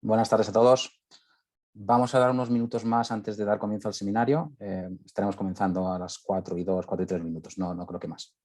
Buenas tardes a todos. Vamos a dar unos minutos más antes de dar comienzo al seminario. Estaremos comenzando a las 4:02, 4:03 no creo que más.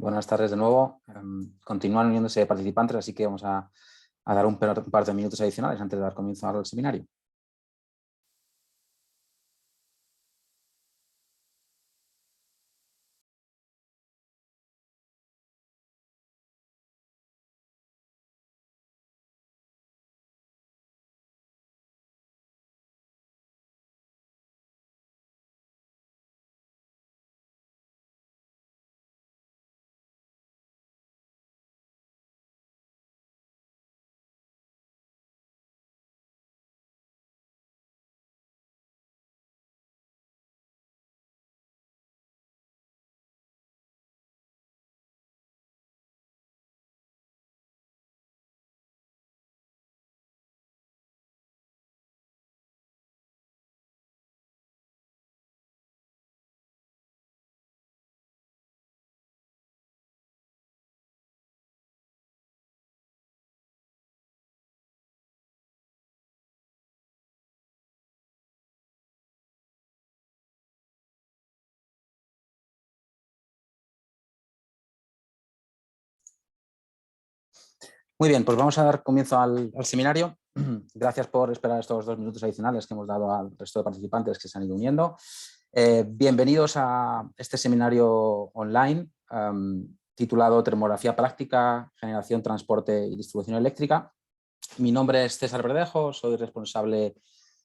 Buenas tardes de nuevo. Continúan uniéndose participantes, así que vamos a dar un par de minutos adicionales antes de dar comienzo al seminario. Muy bien, pues vamos a dar comienzo al seminario. Gracias por esperar estos 2 minutos adicionales que hemos dado al resto de participantes que se han ido uniendo. Bienvenidos a este seminario online titulado Termografía Práctica, Generación, Transporte y Distribución Eléctrica. Mi nombre es César Verdejo, soy responsable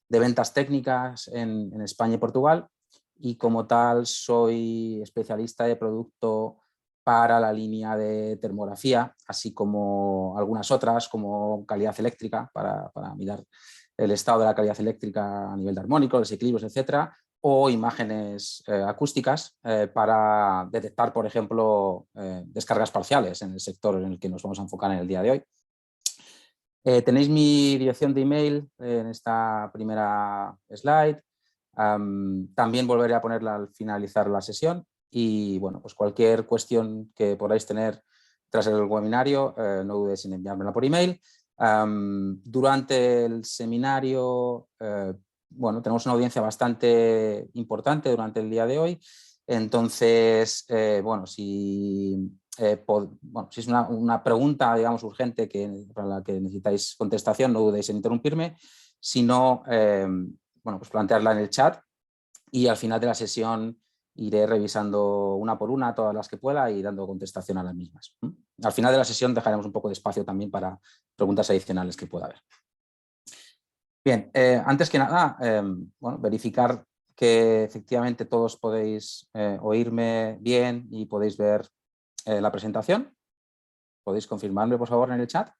de ventas técnicas en España y Portugal y como tal soy especialista de producto para la línea de termografía, así como algunas otras como calidad eléctrica para mirar el estado de la calidad eléctrica a nivel de armónicos, desequilibrios, etcétera, o imágenes acústicas para detectar, por ejemplo, descargas parciales en el sector en el que nos vamos a enfocar en el día de hoy. Tenéis mi dirección de email en esta primera slide. También volveré a ponerla al finalizar la sesión y bueno, pues cualquier cuestión que podáis tener tras el webinario, no dudéis en enviármela por email. Durante el seminario, bueno, tenemos una audiencia bastante importante durante el día de hoy, entonces, bueno, si es una pregunta, digamos, urgente para la que necesitáis contestación, no dudéis en interrumpirme, sino bueno, pues plantearla en el chat y al final de la sesión iré revisando una por una todas las que pueda y dando contestación a las mismas. Al final de la sesión dejaremos un poco de espacio también para preguntas adicionales que pueda haber. Bien, antes que nada, bueno, verificar que efectivamente todos podéis oírme bien y podéis ver la presentación. ¿Podéis confirmarme, por favor, en el chat?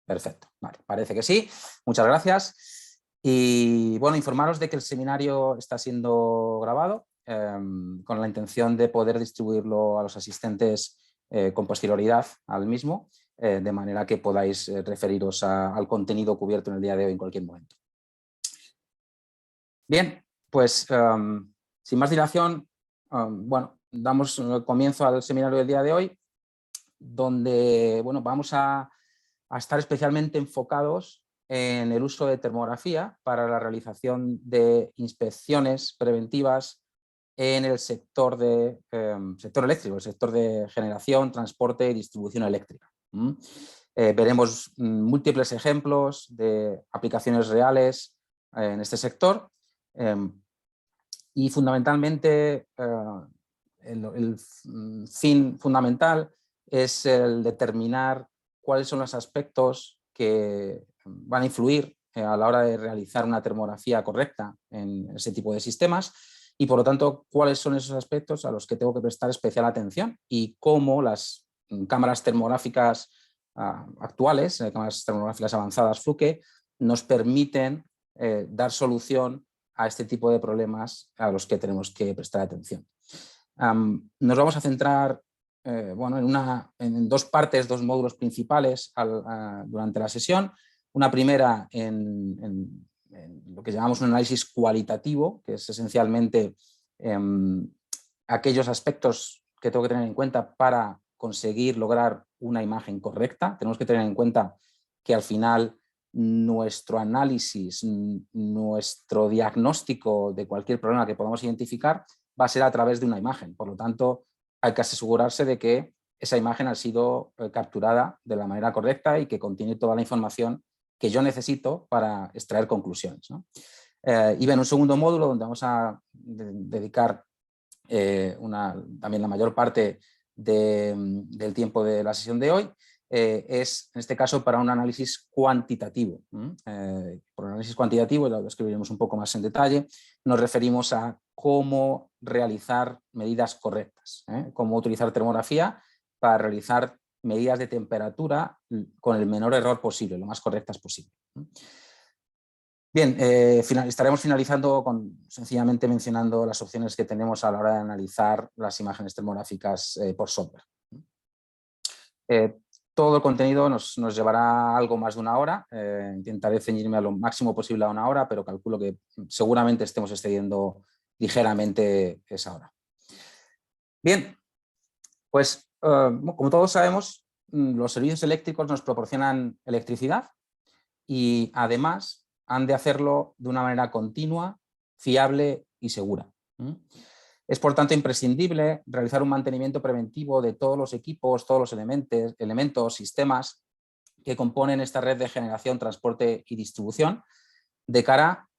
Perfecto, vale, parece que sí. Muchas gracias. Y bueno, informaros de que el seminario está siendo grabado. con la intención de poder distribuirlo a los asistentes con posterioridad al mismo, de manera que podáis referiros al contenido cubierto en el día de hoy en cualquier momento. Bien, pues sin más dilación, bueno, damos comienzo al seminario del día de hoy, donde bueno, vamos a estar especialmente enfocados en el uso de termografía para la realización de inspecciones preventivas en el sector eléctrico, el sector de generación, transporte y distribución eléctrica. Veremos múltiples ejemplos de aplicaciones reales en este sector y fundamentalmente el fin fundamental es el determinar cuáles son los aspectos que van a influir a la hora de realizar una termografía correcta en ese tipo de sistemas y, por lo tanto, cuáles son esos aspectos a los que tengo que prestar especial atención y cómo las cámaras termográficas actuales, cámaras termográficas avanzadas Fluke, nos permiten dar solución a este tipo de problemas a los que tenemos que prestar atención. Nos vamos a centrar bueno, en dos partes, dos módulos principales durante la sesión. Una primera en lo que llamamos un análisis cualitativo, que es esencialmente aquellos aspectos que tengo que tener en cuenta para conseguir lograr una imagen correcta. Tenemos que tener en cuenta que al final nuestro análisis, nuestro diagnóstico de cualquier problema que podamos identificar va a ser a través de una imagen. Por lo tanto, hay que asegurarse de que esa imagen ha sido capturada de la manera correcta y que contiene toda la información que yo necesito para extraer conclusiones, ¿no? Y bien, un segundo módulo donde vamos a dedicar también la mayor parte del tiempo de la sesión de hoy, es en este caso para un análisis cuantitativo. Por análisis cuantitativo, lo describiremos un poco más en detalle, nos referimos a cómo realizar medidas correctas, cómo utilizar termografía para realizar medidas de temperatura con el menor error posible, lo más correctas posible. Bien, estaremos finalizando sencillamente mencionando las opciones que tenemos a la hora de analizar las imágenes termográficas por software. Todo el contenido nos llevará algo más de una hora. Intentaré ceñirme a lo máximo posible a una hora, pero calculo que seguramente estemos excediendo ligeramente esa hora. Bien, pues como todos sabemos, los servicios eléctricos nos proporcionan electricidad y además han de hacerlo de una manera continua, fiable y segura. Es por tanto imprescindible realizar un mantenimiento preventivo de todos los equipos, todos los elementos, sistemas que componen esta red de generación, transporte y distribución, de cara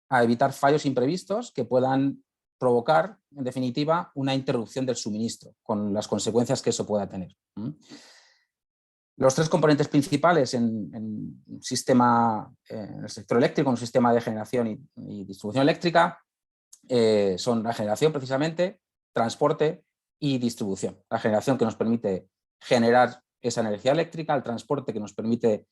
a evitar fallos imprevistos que puedan provocar, en definitiva, una interrupción del suministro, con las consecuencias que eso pueda tener. Los tres componentes principales en el sector eléctrico, en un sistema de generación y distribución eléctrica, son la generación precisamente, transporte y distribución. La generación que nos permite generar esa energía eléctrica, el transporte que nos permite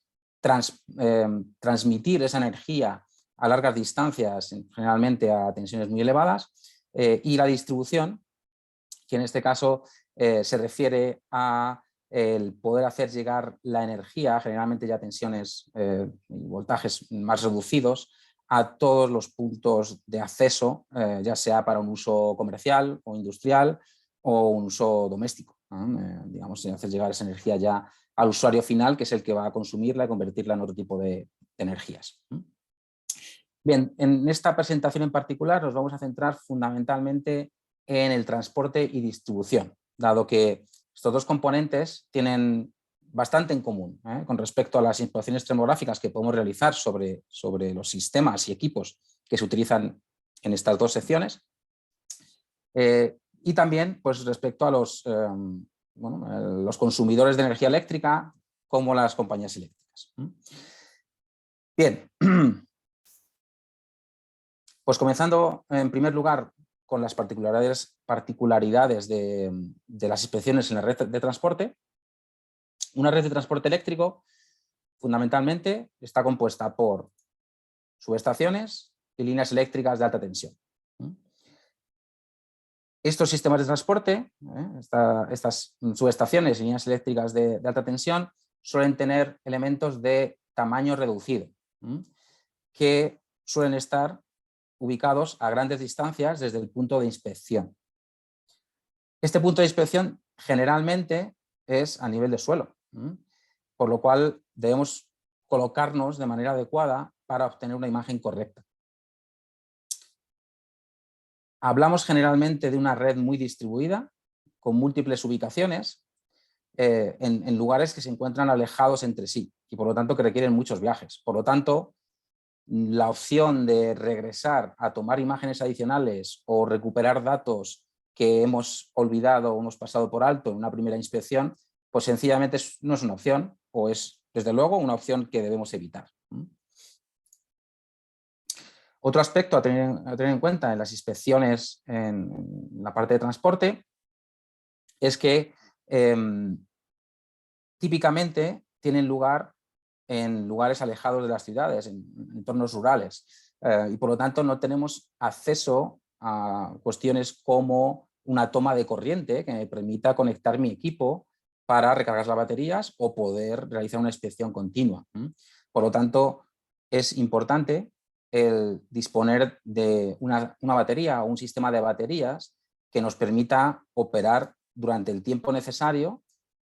transmitir esa energía a largas distancias, generalmente a tensiones muy elevadas, y la distribución, que en este caso se refiere a el poder hacer llegar la energía, generalmente ya a tensiones y voltajes más reducidos, a todos los puntos de acceso, ya sea para un uso comercial o industrial o un uso doméstico. Digamos, hacer llegar esa energía ya al usuario final, que es el que va a consumirla y convertirla en otro tipo de energías. Bien, en esta presentación en particular nos vamos a centrar fundamentalmente en el transporte y distribución, dado que estos dos componentes tienen bastante en común con respecto a las inspecciones termográficas que podemos realizar sobre los sistemas y equipos que se utilizan en estas dos secciones, y también pues, respecto a los consumidores de energía eléctrica como las compañías eléctricas. Bien, pues comenzando en primer lugar con las particularidades de las inspecciones en la red de transporte. Una red de transporte eléctrico fundamentalmente está compuesta por subestaciones y líneas eléctricas de alta tensión. Estos sistemas de transporte, estas subestaciones y líneas eléctricas de alta tensión, suelen tener elementos de tamaño reducido, que suelen estar ubicados a grandes distancias desde el punto de inspección. Este punto de inspección generalmente es a nivel de suelo, por lo cual debemos colocarnos de manera adecuada para obtener una imagen correcta. Hablamos generalmente de una red muy distribuida, con múltiples ubicaciones, en lugares que se encuentran alejados entre sí y por lo tanto que requieren muchos viajes. Por lo tanto, la opción de regresar a tomar imágenes adicionales o recuperar datos que hemos olvidado o hemos pasado por alto en una primera inspección, pues sencillamente no es una opción o es, desde luego, una opción que debemos evitar. Otro aspecto a tener en cuenta en las inspecciones en la parte de transporte es que típicamente tienen lugar en lugares alejados de las ciudades, en entornos rurales, y por lo tanto no tenemos acceso a cuestiones como una toma de corriente que me permita conectar mi equipo para recargar las baterías o poder realizar una inspección continua. Por lo tanto, es importante el disponer de una batería o un sistema de baterías que nos permita operar durante el tiempo necesario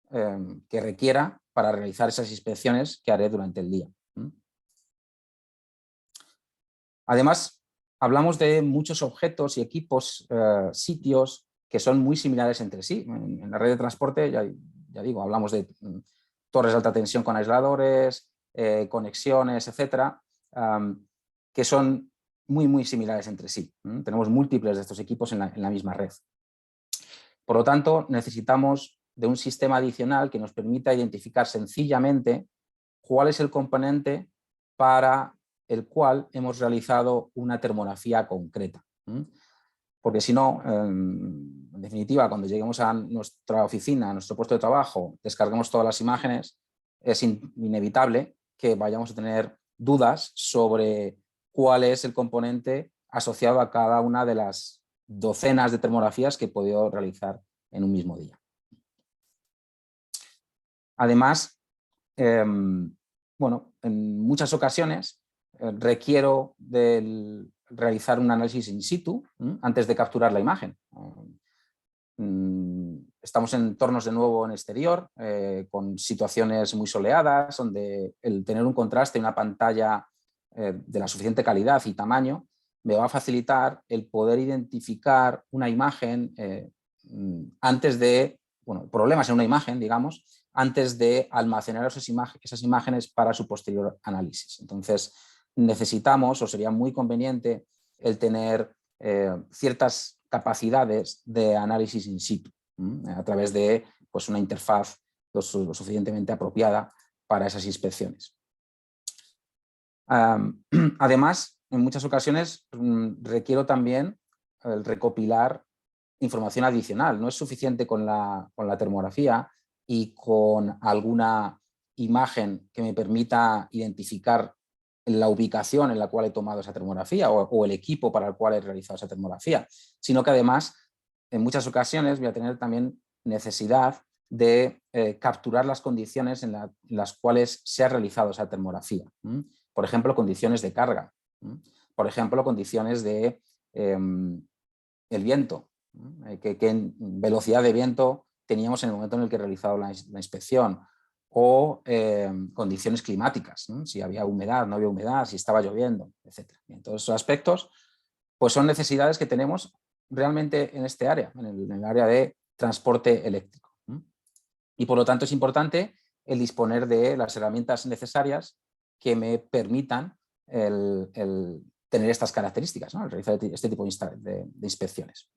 que requiera para realizar esas inspecciones que haré durante el día. Además, hablamos de muchos objetos y equipos, sitios que son muy similares entre sí. En la red de transporte, ya digo, hablamos de torres de alta tensión con aisladores, conexiones, etcétera, que son muy similares entre sí. Tenemos múltiples de estos equipos en la misma red. Por lo tanto, necesitamos de un sistema adicional que nos permita identificar sencillamente cuál es el componente para el cual hemos realizado una termografía concreta. Porque si no, en definitiva, cuando lleguemos a nuestra oficina, a nuestro puesto de trabajo, descarguemos todas las imágenes, es inevitable que vayamos a tener dudas sobre cuál es el componente asociado a cada una de las docenas de termografías que he podido realizar en un mismo día. Además, bueno, en muchas ocasiones requiero realizar un análisis in situ antes de capturar la imagen. Estamos en entornos de nuevo en exterior, con situaciones muy soleadas, donde el tener un contraste y una pantalla de la suficiente calidad y tamaño me va a facilitar el poder identificar una imagen antes de, bueno, problemas en una imagen, digamos, antes de almacenar esas imágenes para su posterior análisis. Entonces, necesitamos, o sería muy conveniente, el tener ciertas capacidades de análisis in situ, a través de pues, una interfaz lo suficientemente apropiada para esas inspecciones. Además, en muchas ocasiones requiero también el recopilar información adicional. No es suficiente con la termografía y con alguna imagen que me permita identificar la ubicación en la cual he tomado esa termografía o el equipo para el cual he realizado esa termografía, sino que además en muchas ocasiones voy a tener también necesidad de capturar las condiciones en las cuales se ha realizado esa termografía. Por ejemplo, condiciones de carga. Por ejemplo, condiciones de el viento. ¿Qué velocidad de viento teníamos en el momento en el que he realizado la inspección? O condiciones climáticas, si había humedad, no había humedad, si estaba lloviendo, etc. En todos esos aspectos, pues son necesidades que tenemos realmente en este área, en el área de transporte eléctrico. Y por lo tanto es importante el disponer de las herramientas necesarias que me permitan el tener estas características, ¿no? El realizar este tipo de inspecciones.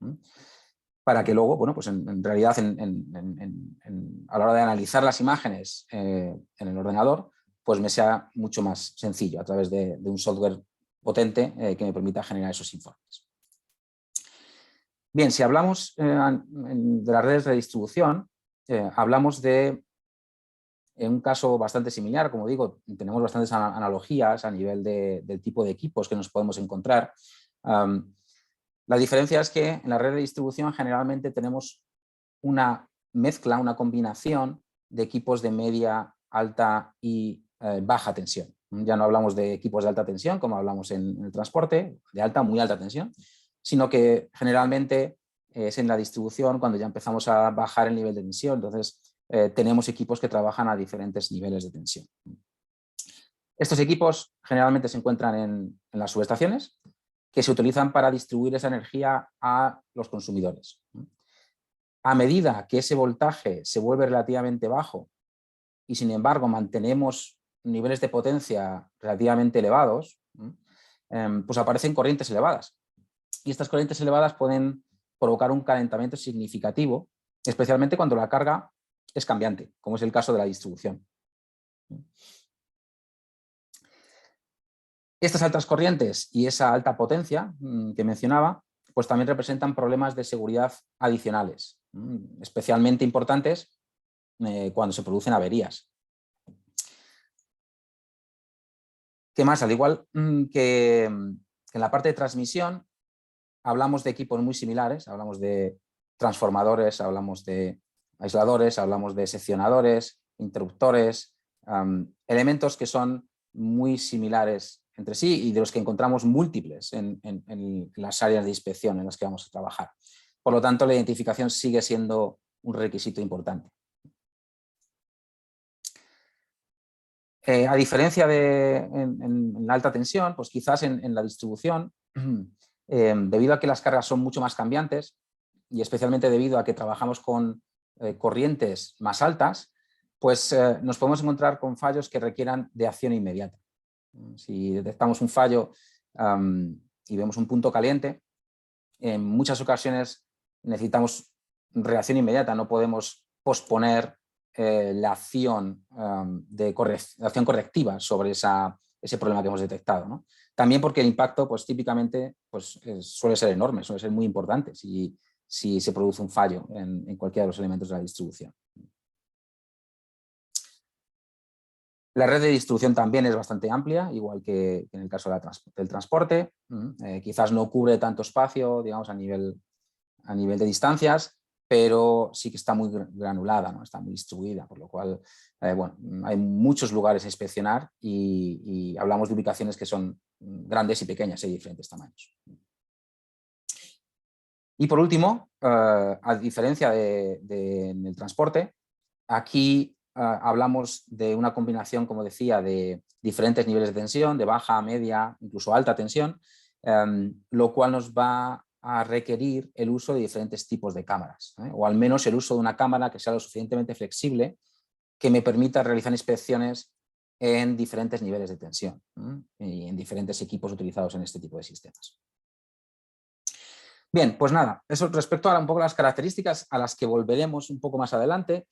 Para que luego, bueno, pues en realidad a la hora de analizar las imágenes en el ordenador, pues me sea mucho más sencillo a través de un software potente que me permita generar esos informes. Bien, si hablamos de las redes de distribución, hablamos de, en un caso bastante similar, como digo, tenemos bastantes analogías a nivel del tipo de equipos que nos podemos encontrar. La diferencia es que en la red de distribución generalmente tenemos una mezcla, una combinación de equipos de media, alta y baja tensión. Ya no hablamos de equipos de alta tensión, como hablamos en el transporte, de alta, muy alta tensión, sino que generalmente es en la distribución cuando ya empezamos a bajar el nivel de tensión. Entonces, tenemos equipos que trabajan a diferentes niveles de tensión. Estos equipos generalmente se encuentran en las subestaciones, que se utilizan para distribuir esa energía a los consumidores. A medida que ese voltaje se vuelve relativamente bajo y sin embargo mantenemos niveles de potencia relativamente elevados, pues aparecen corrientes elevadas. Y estas corrientes elevadas pueden provocar un calentamiento significativo, especialmente cuando la carga es cambiante, como es el caso de la distribución. Estas altas corrientes y esa alta potencia que mencionaba, pues también representan problemas de seguridad adicionales, especialmente importantes cuando se producen averías. ¿Qué más? Al igual que en la parte de transmisión, hablamos de equipos muy similares, hablamos de transformadores, hablamos de aisladores, hablamos de seccionadores, interruptores, elementos que son muy similares entre sí y de los que encontramos múltiples en las áreas de inspección en las que vamos a trabajar. Por lo tanto, la identificación sigue siendo un requisito importante. A diferencia de en la alta tensión, pues quizás en la distribución, debido a que las cargas son mucho más cambiantes y especialmente debido a que trabajamos con corrientes más altas, pues nos podemos encontrar con fallos que requieran de acción inmediata. Si detectamos un fallo y vemos un punto caliente, en muchas ocasiones necesitamos reacción inmediata, no podemos posponer la acción, acción correctiva sobre ese problema que hemos detectado, ¿no? También porque el impacto, pues típicamente, pues, suele ser enorme, suele ser muy importante si se produce un fallo en cualquiera de los elementos de la distribución. La red de distribución también es bastante amplia, igual que en el caso del transporte. Quizás no cubre tanto espacio, digamos, a nivel de distancias, pero sí que está muy granulada, ¿no? Está muy distribuida, por lo cual bueno, hay muchos lugares a inspeccionar y hablamos de ubicaciones que son grandes y pequeñas, hay diferentes tamaños. Y por último, a diferencia del transporte, aquí hablamos de una combinación, como decía, de diferentes niveles de tensión, de baja, media, incluso alta tensión, lo cual nos va a requerir el uso de diferentes tipos de cámaras, o al menos el uso de una cámara que sea lo suficientemente flexible que me permita realizar inspecciones en diferentes niveles de tensión y en diferentes equipos utilizados en este tipo de sistemas. Bien, pues nada, eso respecto a un poco las características a las que volveremos un poco más adelante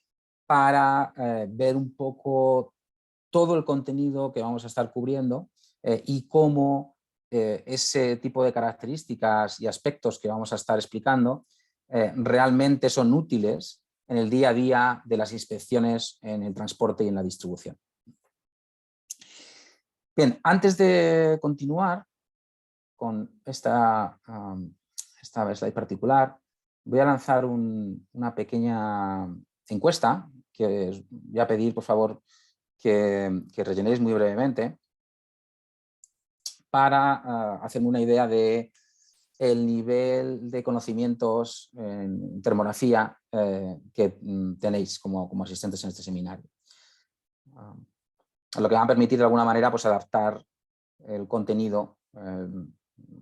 para ver un poco todo el contenido que vamos a estar cubriendo y cómo ese tipo de características y aspectos que vamos a estar explicando realmente son útiles en el día a día de las inspecciones en el transporte y en la distribución. Bien, antes de continuar con esta slide particular, voy a lanzar una pequeña encuesta que os voy a pedir, por favor, que rellenéis muy brevemente para hacerme una idea de el nivel de conocimientos en termografía que tenéis como asistentes en este seminario. Lo que va a permitir de alguna manera pues, adaptar el contenido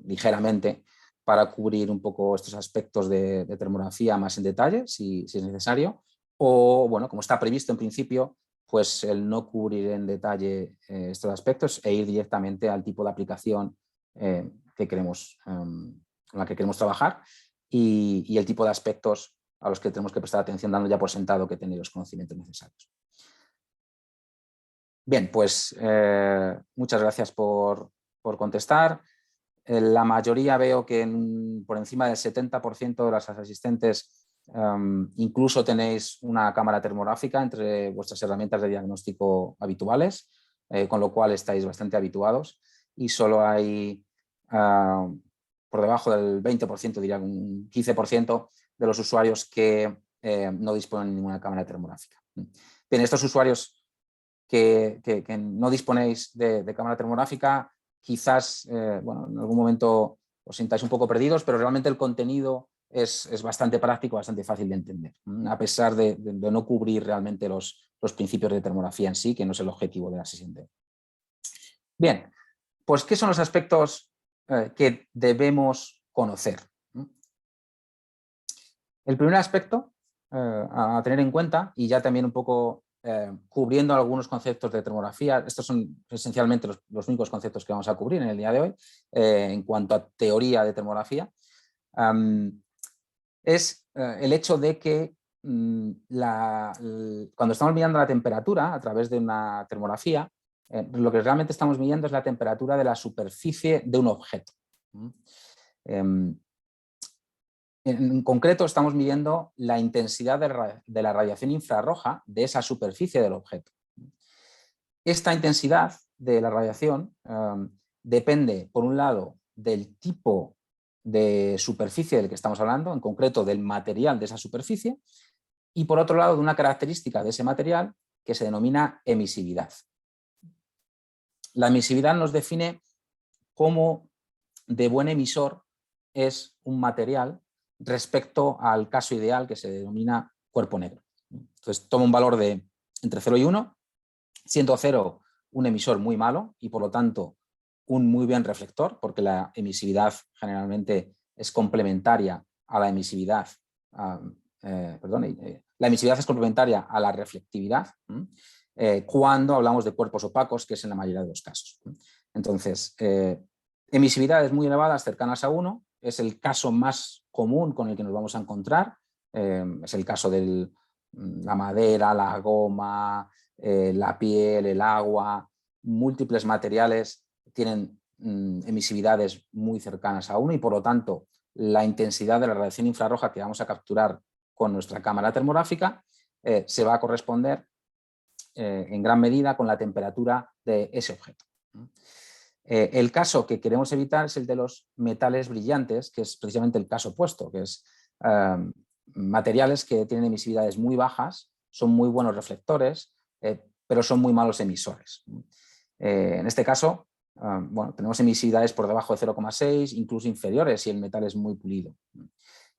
ligeramente para cubrir un poco estos aspectos de termografía más en detalle, si es necesario, o bueno, como está previsto en principio, pues el no cubrir en detalle estos aspectos e ir directamente al tipo de aplicación que queremos, con la que queremos trabajar y el tipo de aspectos a los que tenemos que prestar atención dando ya por sentado que tenéis los conocimientos necesarios. Bien, pues muchas gracias por contestar. La mayoría veo que por encima del 70% de las asistentes incluso tenéis una cámara termográfica entre vuestras herramientas de diagnóstico habituales, con lo cual estáis bastante habituados y solo hay por debajo del 20%, diría un 15% de los usuarios que no disponen de ninguna cámara termográfica. Bien, estos usuarios que no disponéis de cámara termográfica, quizás bueno, en algún momento os sintáis un poco perdidos, pero realmente el contenido es bastante práctico, bastante fácil de entender, a pesar de no cubrir realmente los principios de termografía en sí, que no es el objetivo de la sesión de hoy. Bien, pues ¿qué son los aspectos que debemos conocer? El primer aspecto a tener en cuenta, y ya también un poco cubriendo algunos conceptos de termografía, estos son esencialmente los únicos conceptos que vamos a cubrir en el día de hoy en cuanto a teoría de termografía, es el hecho de que cuando estamos midiendo la temperatura a través de una termografía, lo que realmente estamos midiendo es la temperatura de la superficie de un objeto. En concreto, estamos midiendo la intensidad de la radiación infrarroja de esa superficie del objeto. Esta intensidad de la radiación depende, por un lado, del tipo de superficie del que estamos hablando, en concreto del material de esa superficie, y por otro lado, de una característica de ese material que se denomina emisividad. La emisividad nos define cómo de buen emisor es un material respecto al caso ideal que se denomina cuerpo negro. Entonces toma un valor de entre 0 y 1, siendo 0 un emisor muy malo y por lo tanto un muy bien reflector, porque la emisividad generalmente es complementaria a la emisividad, la emisividad es complementaria a la reflectividad cuando hablamos de cuerpos opacos, que es en la mayoría de los casos. Entonces, emisividades muy elevadas, cercanas a 1, es el caso más común con el que nos vamos a encontrar. Es el caso de la madera, la goma, la piel, el agua, múltiples materiales tienen emisividades muy cercanas a 1 y por lo tanto la intensidad de la radiación infrarroja que vamos a capturar con nuestra cámara termográfica se va a corresponder en gran medida con la temperatura de ese objeto. El caso que queremos evitar es el de los metales brillantes, que es precisamente el caso opuesto, que es materiales que tienen emisividades muy bajas, son muy buenos reflectores, pero son muy malos emisores. En este caso, bueno, tenemos emisividades por debajo de 0,6, incluso inferiores si el metal es muy pulido.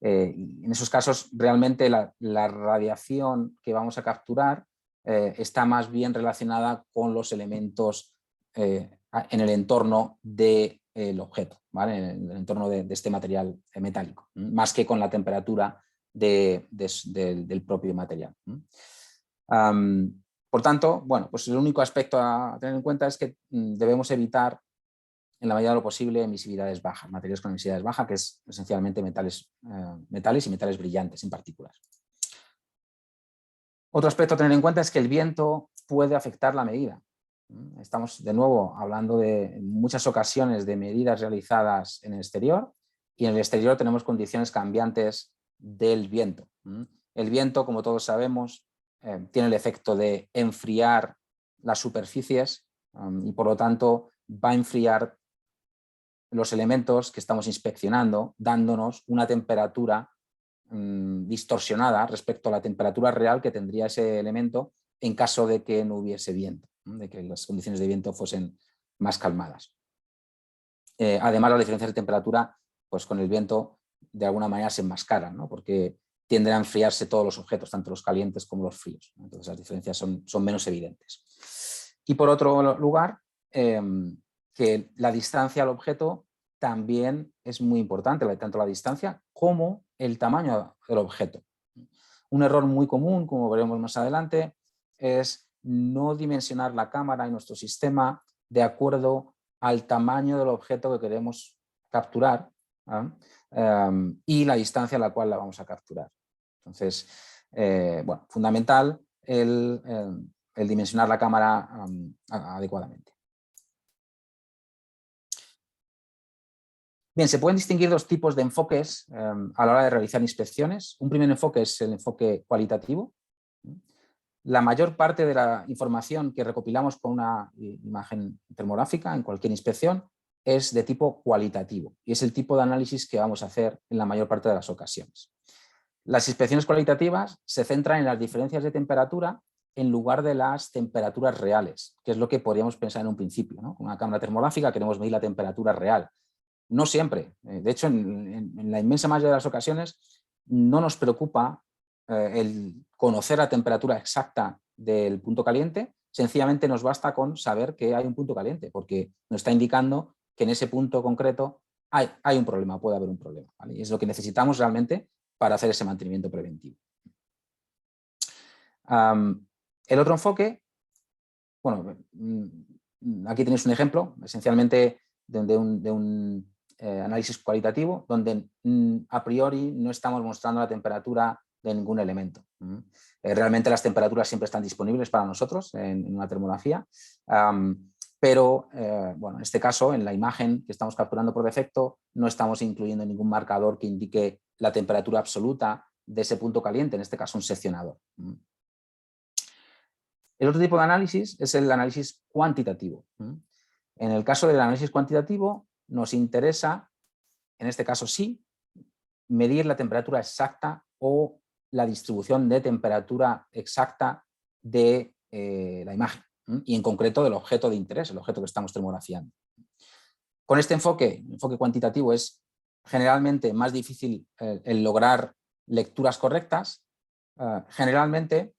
En esos casos, realmente la radiación que vamos a capturar está más bien relacionada con los elementos en el entorno del objeto, ¿vale? En el entorno de este material metálico, más que con la temperatura del propio material. Por tanto, bueno, pues el único aspecto a tener en cuenta es que debemos evitar en la medida de lo posible emisividades bajas, materiales con emisividades bajas, que es esencialmente metales y metales brillantes en particular. Otro aspecto a tener en cuenta es que el viento puede afectar la medida. Estamos de nuevo hablando de en muchas ocasiones de medidas realizadas en el exterior y en el exterior tenemos condiciones cambiantes del viento. El viento, como todos sabemos, tiene el efecto de enfriar las superficies y por lo tanto va a enfriar los elementos que estamos inspeccionando, dándonos una temperatura distorsionada respecto a la temperatura real que tendría ese elemento en caso de que no hubiese viento, de que las condiciones de viento fuesen más calmadas. Además, las diferencias de temperatura, pues con el viento de alguna manera se enmascaran, ¿no? Porque tienden a enfriarse todos los objetos, tanto los calientes como los fríos. Entonces las diferencias son menos evidentes. Y por otro lugar, que la distancia al objeto también es muy importante, tanto la distancia como el tamaño del objeto. Un error muy común, como veremos más adelante, es no dimensionar la cámara y nuestro sistema de acuerdo al tamaño del objeto que queremos capturar y la distancia a la cual la vamos a capturar. Entonces, bueno, fundamental el dimensionar la cámara adecuadamente. Bien, se pueden distinguir dos tipos de enfoques a la hora de realizar inspecciones. Un primer enfoque es el enfoque cualitativo. La mayor parte de la información que recopilamos con una imagen termográfica en cualquier inspección es de tipo cualitativo y es el tipo de análisis que vamos a hacer en la mayor parte de las ocasiones. Las inspecciones cualitativas se centran en las diferencias de temperatura en lugar de las temperaturas reales, que es lo que podríamos pensar en un principio, ¿no? Con una cámara termográfica queremos medir la temperatura real. No siempre. De hecho, en la inmensa mayoría de las ocasiones no nos preocupa el conocer la temperatura exacta del punto caliente, sencillamente nos basta con saber que hay un punto caliente, porque nos está indicando que en ese punto concreto hay un problema, puede haber un problema, ¿vale? Y es lo que necesitamos realmente para hacer ese mantenimiento preventivo. El otro enfoque, bueno, aquí tenéis un ejemplo, esencialmente de un análisis cualitativo, donde a priori no estamos mostrando la temperatura de ningún elemento. Realmente las temperaturas siempre están disponibles para nosotros en una termografía, pero bueno, en este caso, en la imagen que estamos capturando por defecto, no estamos incluyendo ningún marcador que indique la temperatura absoluta de ese punto caliente, en este caso un seccionador. El otro tipo de análisis es el análisis cuantitativo. En el caso del análisis cuantitativo nos interesa, en este caso sí, medir la temperatura exacta o la distribución de temperatura exacta de la imagen y en concreto del objeto de interés, el objeto que estamos termografiando. Con este enfoque cuantitativo es generalmente más difícil el lograr lecturas correctas, generalmente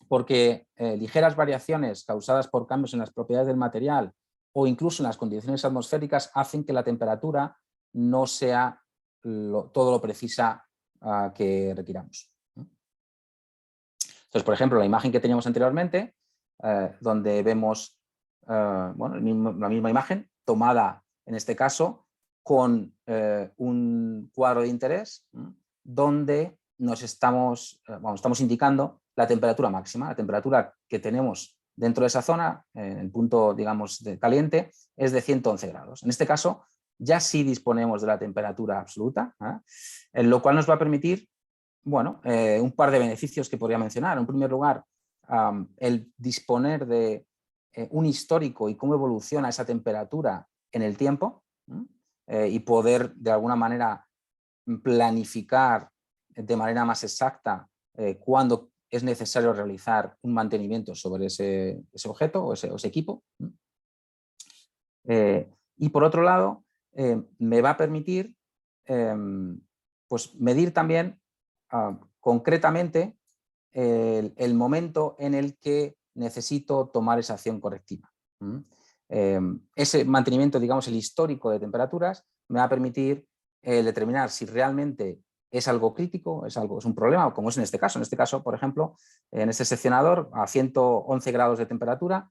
porque ligeras variaciones causadas por cambios en las propiedades del material o incluso en las condiciones atmosféricas hacen que la temperatura no sea todo lo precisa que requiramos. Entonces, por ejemplo, la imagen que teníamos anteriormente, donde vemos bueno, la misma imagen tomada, en este caso, con un cuadro de interés donde nos estamos indicando la temperatura máxima, la temperatura que tenemos dentro de esa zona, en el punto, digamos, caliente, es de 111 grados. En este caso, ya sí disponemos de la temperatura absoluta, en lo cual nos va a permitir, bueno, un par de beneficios que podría mencionar. En primer lugar, el disponer de un histórico y cómo evoluciona esa temperatura en el tiempo y poder, de alguna manera, planificar de manera más exacta cuándo es necesario realizar un mantenimiento sobre ese objeto o ese equipo. Y por otro lado, me va a permitir pues medir también concretamente el momento en el que necesito tomar esa acción correctiva. Ese mantenimiento, digamos, el histórico de temperaturas, me va a permitir determinar si realmente es algo crítico, es un problema, como es en este caso. En este caso, por ejemplo, en este seccionador a 111 grados de temperatura,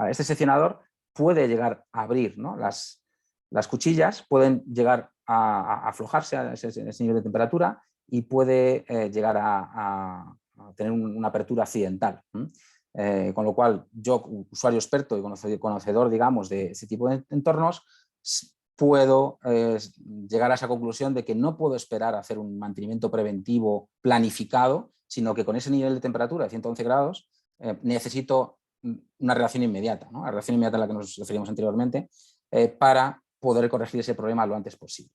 este seccionador puede llegar a abrir, ¿no? Las cuchillas pueden llegar a aflojarse a ese nivel de temperatura y puede llegar a tener una apertura accidental. Con lo cual, yo, usuario experto y conocedor, digamos, de ese tipo de entornos, puedo llegar a esa conclusión de que no puedo esperar a hacer un mantenimiento preventivo planificado, sino que con ese nivel de temperatura de 111 grados necesito una reacción inmediata, ¿no? La reacción inmediata a la que nos referimos anteriormente, para poder corregir ese problema lo antes posible,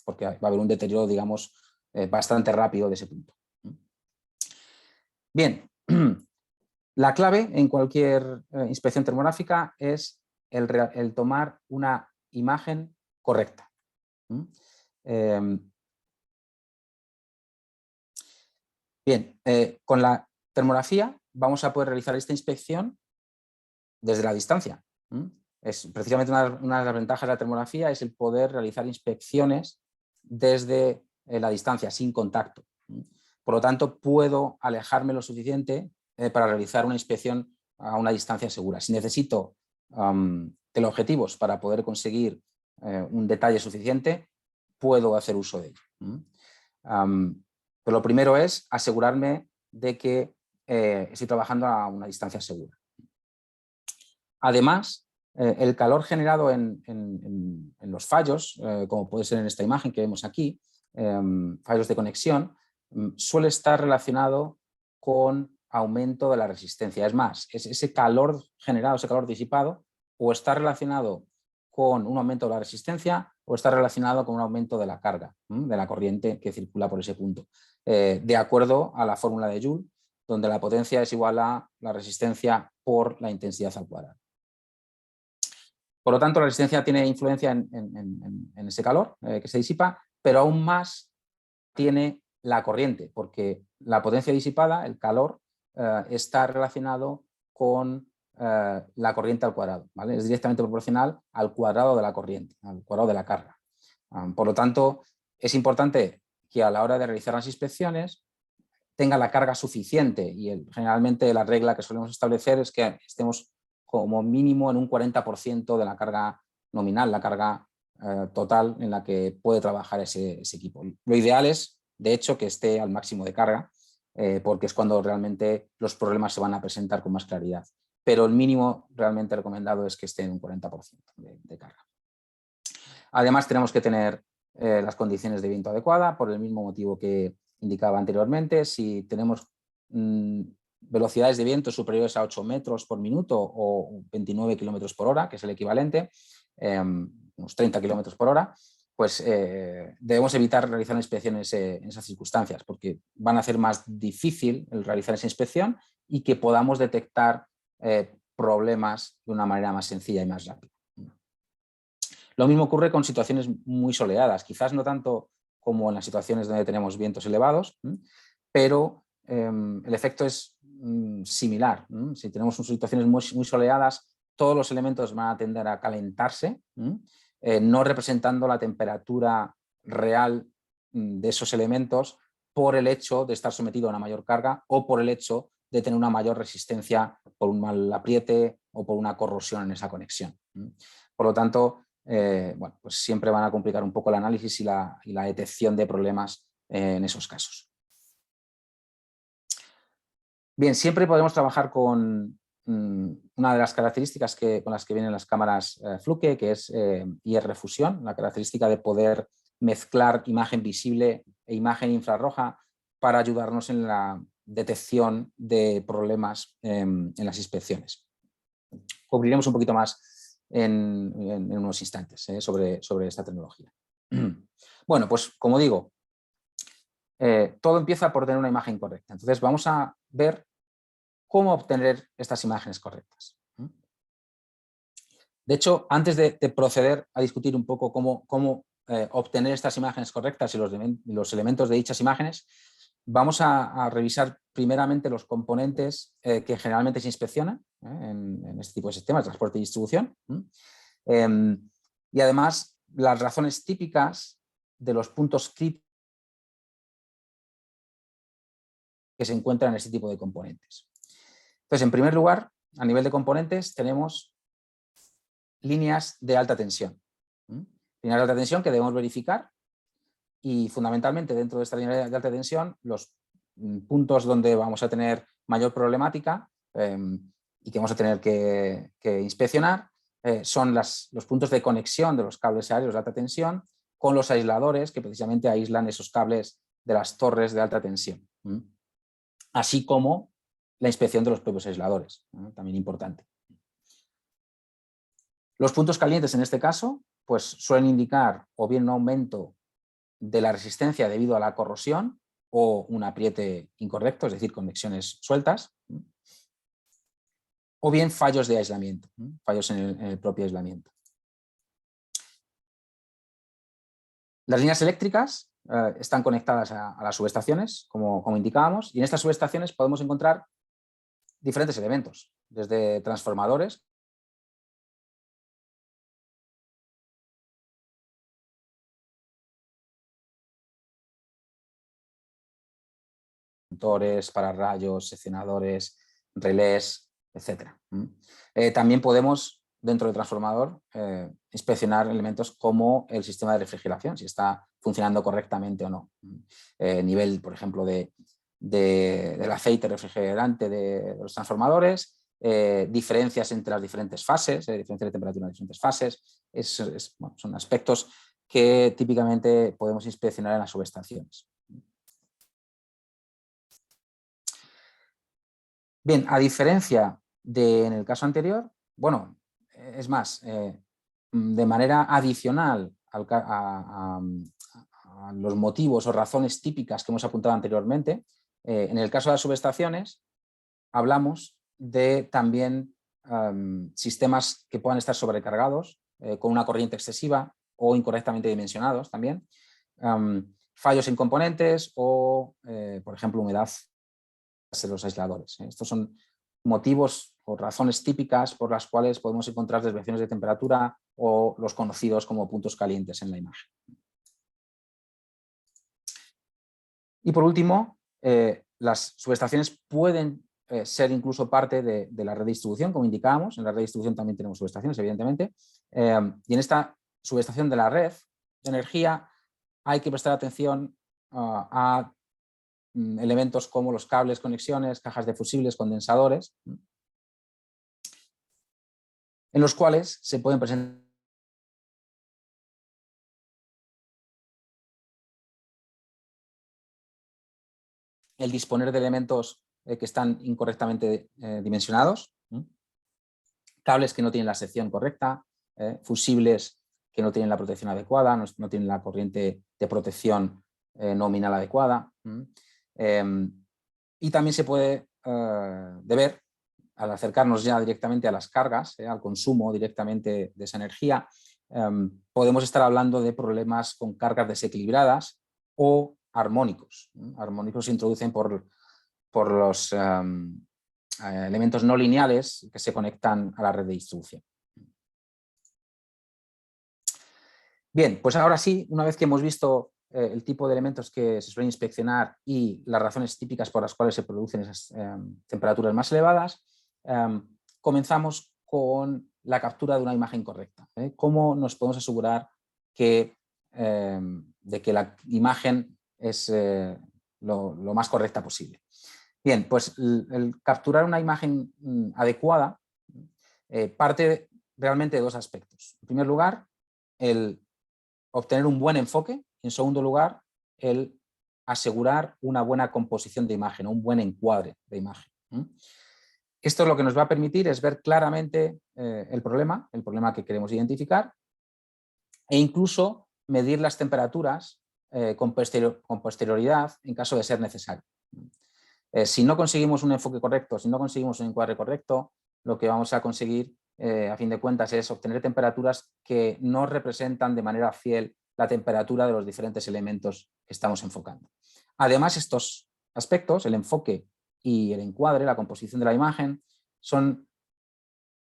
porque va a haber un deterioro, digamos, bastante rápido de ese punto. Bien, la clave en cualquier inspección termográfica es el tomar una imagen correcta. Bien, con la termografía vamos a poder realizar esta inspección desde la distancia. Es precisamente una de las ventajas de la termografía es el poder realizar inspecciones desde la distancia, sin contacto. Por lo tanto, puedo alejarme lo suficiente para realizar una inspección a una distancia segura. Si necesito teleobjetivos para poder conseguir un detalle suficiente, puedo hacer uso de ello. Pero lo primero es asegurarme de que estoy trabajando a una distancia segura. Además, el calor generado en los fallos, como puede ser en esta imagen que vemos aquí, fallos de conexión, suele estar relacionado con aumento de la resistencia. Es más, ese calor generado, ese calor disipado, o está relacionado con un aumento de la resistencia o está relacionado con un aumento de la carga, de la corriente que circula por ese punto, de acuerdo a la fórmula de Joule, donde la potencia es igual a la resistencia por la intensidad al cuadrado. Por lo tanto, la resistencia tiene influencia en ese calor que se disipa, pero aún más tiene la corriente, porque la potencia disipada, el calor, está relacionado con la corriente al cuadrado, ¿vale? Es directamente proporcional al cuadrado de la corriente, al cuadrado de la carga. Por lo tanto, es importante que a la hora de realizar las inspecciones tenga la carga suficiente y generalmente la regla que solemos establecer es que estemos como mínimo en un 40% de la carga nominal, la carga total en la que puede trabajar ese equipo. Lo ideal es, de hecho, que esté al máximo de carga, porque es cuando realmente los problemas se van a presentar con más claridad. Pero el mínimo realmente recomendado es que esté en un 40% de carga. Además, tenemos que tener las condiciones de viento adecuadas, por el mismo motivo que indicaba anteriormente. Si tenemos velocidades de viento superiores a 8 metros por minuto o 29 kilómetros por hora, que es el equivalente, unos 30 kilómetros por hora, pues debemos evitar realizar inspecciones en esas circunstancias, porque van a hacer más difícil el realizar esa inspección y que podamos detectar problemas de una manera más sencilla y más rápida. Lo mismo ocurre con situaciones muy soleadas, quizás no tanto como en las situaciones donde tenemos vientos elevados, pero el efecto es similar. Si tenemos situaciones muy soleadas, todos los elementos van a tender a calentarse, no representando la temperatura real de esos elementos por el hecho de estar sometido a una mayor carga o por el hecho de tener una mayor resistencia por un mal apriete o por una corrosión en esa conexión. Por lo tanto, bueno, pues siempre van a complicar un poco el análisis y la detección de problemas en esos casos. Bien, siempre podemos trabajar con una de las características con las que vienen las cámaras Fluke, que es IR fusión, la característica de poder mezclar imagen visible e imagen infrarroja para ayudarnos en la detección de problemas en las inspecciones. Cubriremos un poquito más en unos instantes sobre esta tecnología. Bueno, pues como digo, todo empieza por tener una imagen correcta. Entonces vamos a ver cómo obtener estas imágenes correctas. De hecho, antes de proceder a discutir un poco cómo obtener estas imágenes correctas y los elementos de dichas imágenes, vamos a revisar primeramente los componentes que generalmente se inspeccionan en este tipo de sistemas, transporte y distribución. Y además, las razones típicas de los puntos críticos que se encuentran en este tipo de componentes. Entonces, en primer lugar, a nivel de componentes, tenemos líneas de alta tensión. Líneas de alta tensión que debemos verificar y fundamentalmente dentro de esta línea de alta tensión, los puntos donde vamos a tener mayor problemática y que vamos a tener que inspeccionar son los puntos de conexión de los cables aéreos de alta tensión con los aisladores que precisamente aíslan esos cables de las torres de alta tensión. Así como la inspección de los propios aisladores, también importante. Los puntos calientes en este caso pues suelen indicar o bien un aumento de la resistencia debido a la corrosión o un apriete incorrecto, es decir, conexiones sueltas, o bien fallos de aislamiento, fallos en el propio aislamiento. Las líneas eléctricas están conectadas a las subestaciones, como indicábamos, y en estas subestaciones podemos encontrar diferentes elementos, desde transformadores, motores, pararrayos, seccionadores, relés, etc. También podemos, dentro del transformador, inspeccionar elementos como el sistema de refrigeración, si está funcionando correctamente o no. Nivel, por ejemplo, del aceite refrigerante de los transformadores, diferencias entre las diferentes fases, diferencia de temperatura en las diferentes fases, bueno, son aspectos que típicamente podemos inspeccionar en las subestaciones. Bien, a diferencia en el caso anterior, bueno, es más, de manera adicional a los motivos o razones típicas que hemos apuntado anteriormente, en el caso de las subestaciones hablamos de también sistemas que puedan estar sobrecargados con una corriente excesiva o incorrectamente dimensionados también, fallos en componentes o, por ejemplo, humedad en los aisladores. Estos son motivos o razones típicas por las cuales podemos encontrar desviaciones de temperatura o los conocidos como puntos calientes en la imagen. Y por último, las subestaciones pueden ser incluso parte de la red de distribución, como indicábamos. En la red de distribución también tenemos subestaciones, evidentemente. Y en esta subestación de la red de energía hay que prestar atención a elementos como los cables, conexiones, cajas de fusibles, condensadores, en los cuales se pueden presentar el disponer de elementos que están incorrectamente dimensionados, cables que no tienen la sección correcta, fusibles que no tienen la protección adecuada, no tienen la corriente de protección nominal adecuada. Y también se puede deber, al acercarnos ya directamente a las cargas, al consumo directamente de esa energía, podemos estar hablando de problemas con cargas desequilibradas o armónicos. Armónicos se introducen por los elementos no lineales que se conectan a la red de distribución. Bien, pues ahora sí, una vez que hemos visto el tipo de elementos que se suelen inspeccionar y las razones típicas por las cuales se producen esas temperaturas más elevadas, comenzamos con la captura de una imagen correcta. ¿Cómo nos podemos asegurar de que la imagen es lo más correcta posible? Bien, pues el capturar una imagen adecuada parte realmente de dos aspectos. En primer lugar, el obtener un buen enfoque y en segundo lugar, el asegurar una buena composición de imagen, un buen encuadre de imagen. Esto lo que nos va a permitir es ver claramente el problema que queremos identificar e incluso medir las temperaturas con posterioridad en caso de ser necesario. Si no conseguimos un enfoque correcto, si no conseguimos un encuadre correcto, lo que vamos a conseguir a fin de cuentas es obtener temperaturas que no representan de manera fiel la temperatura de los diferentes elementos que estamos enfocando. Además, estos aspectos, el enfoque y el encuadre, la composición de la imagen, son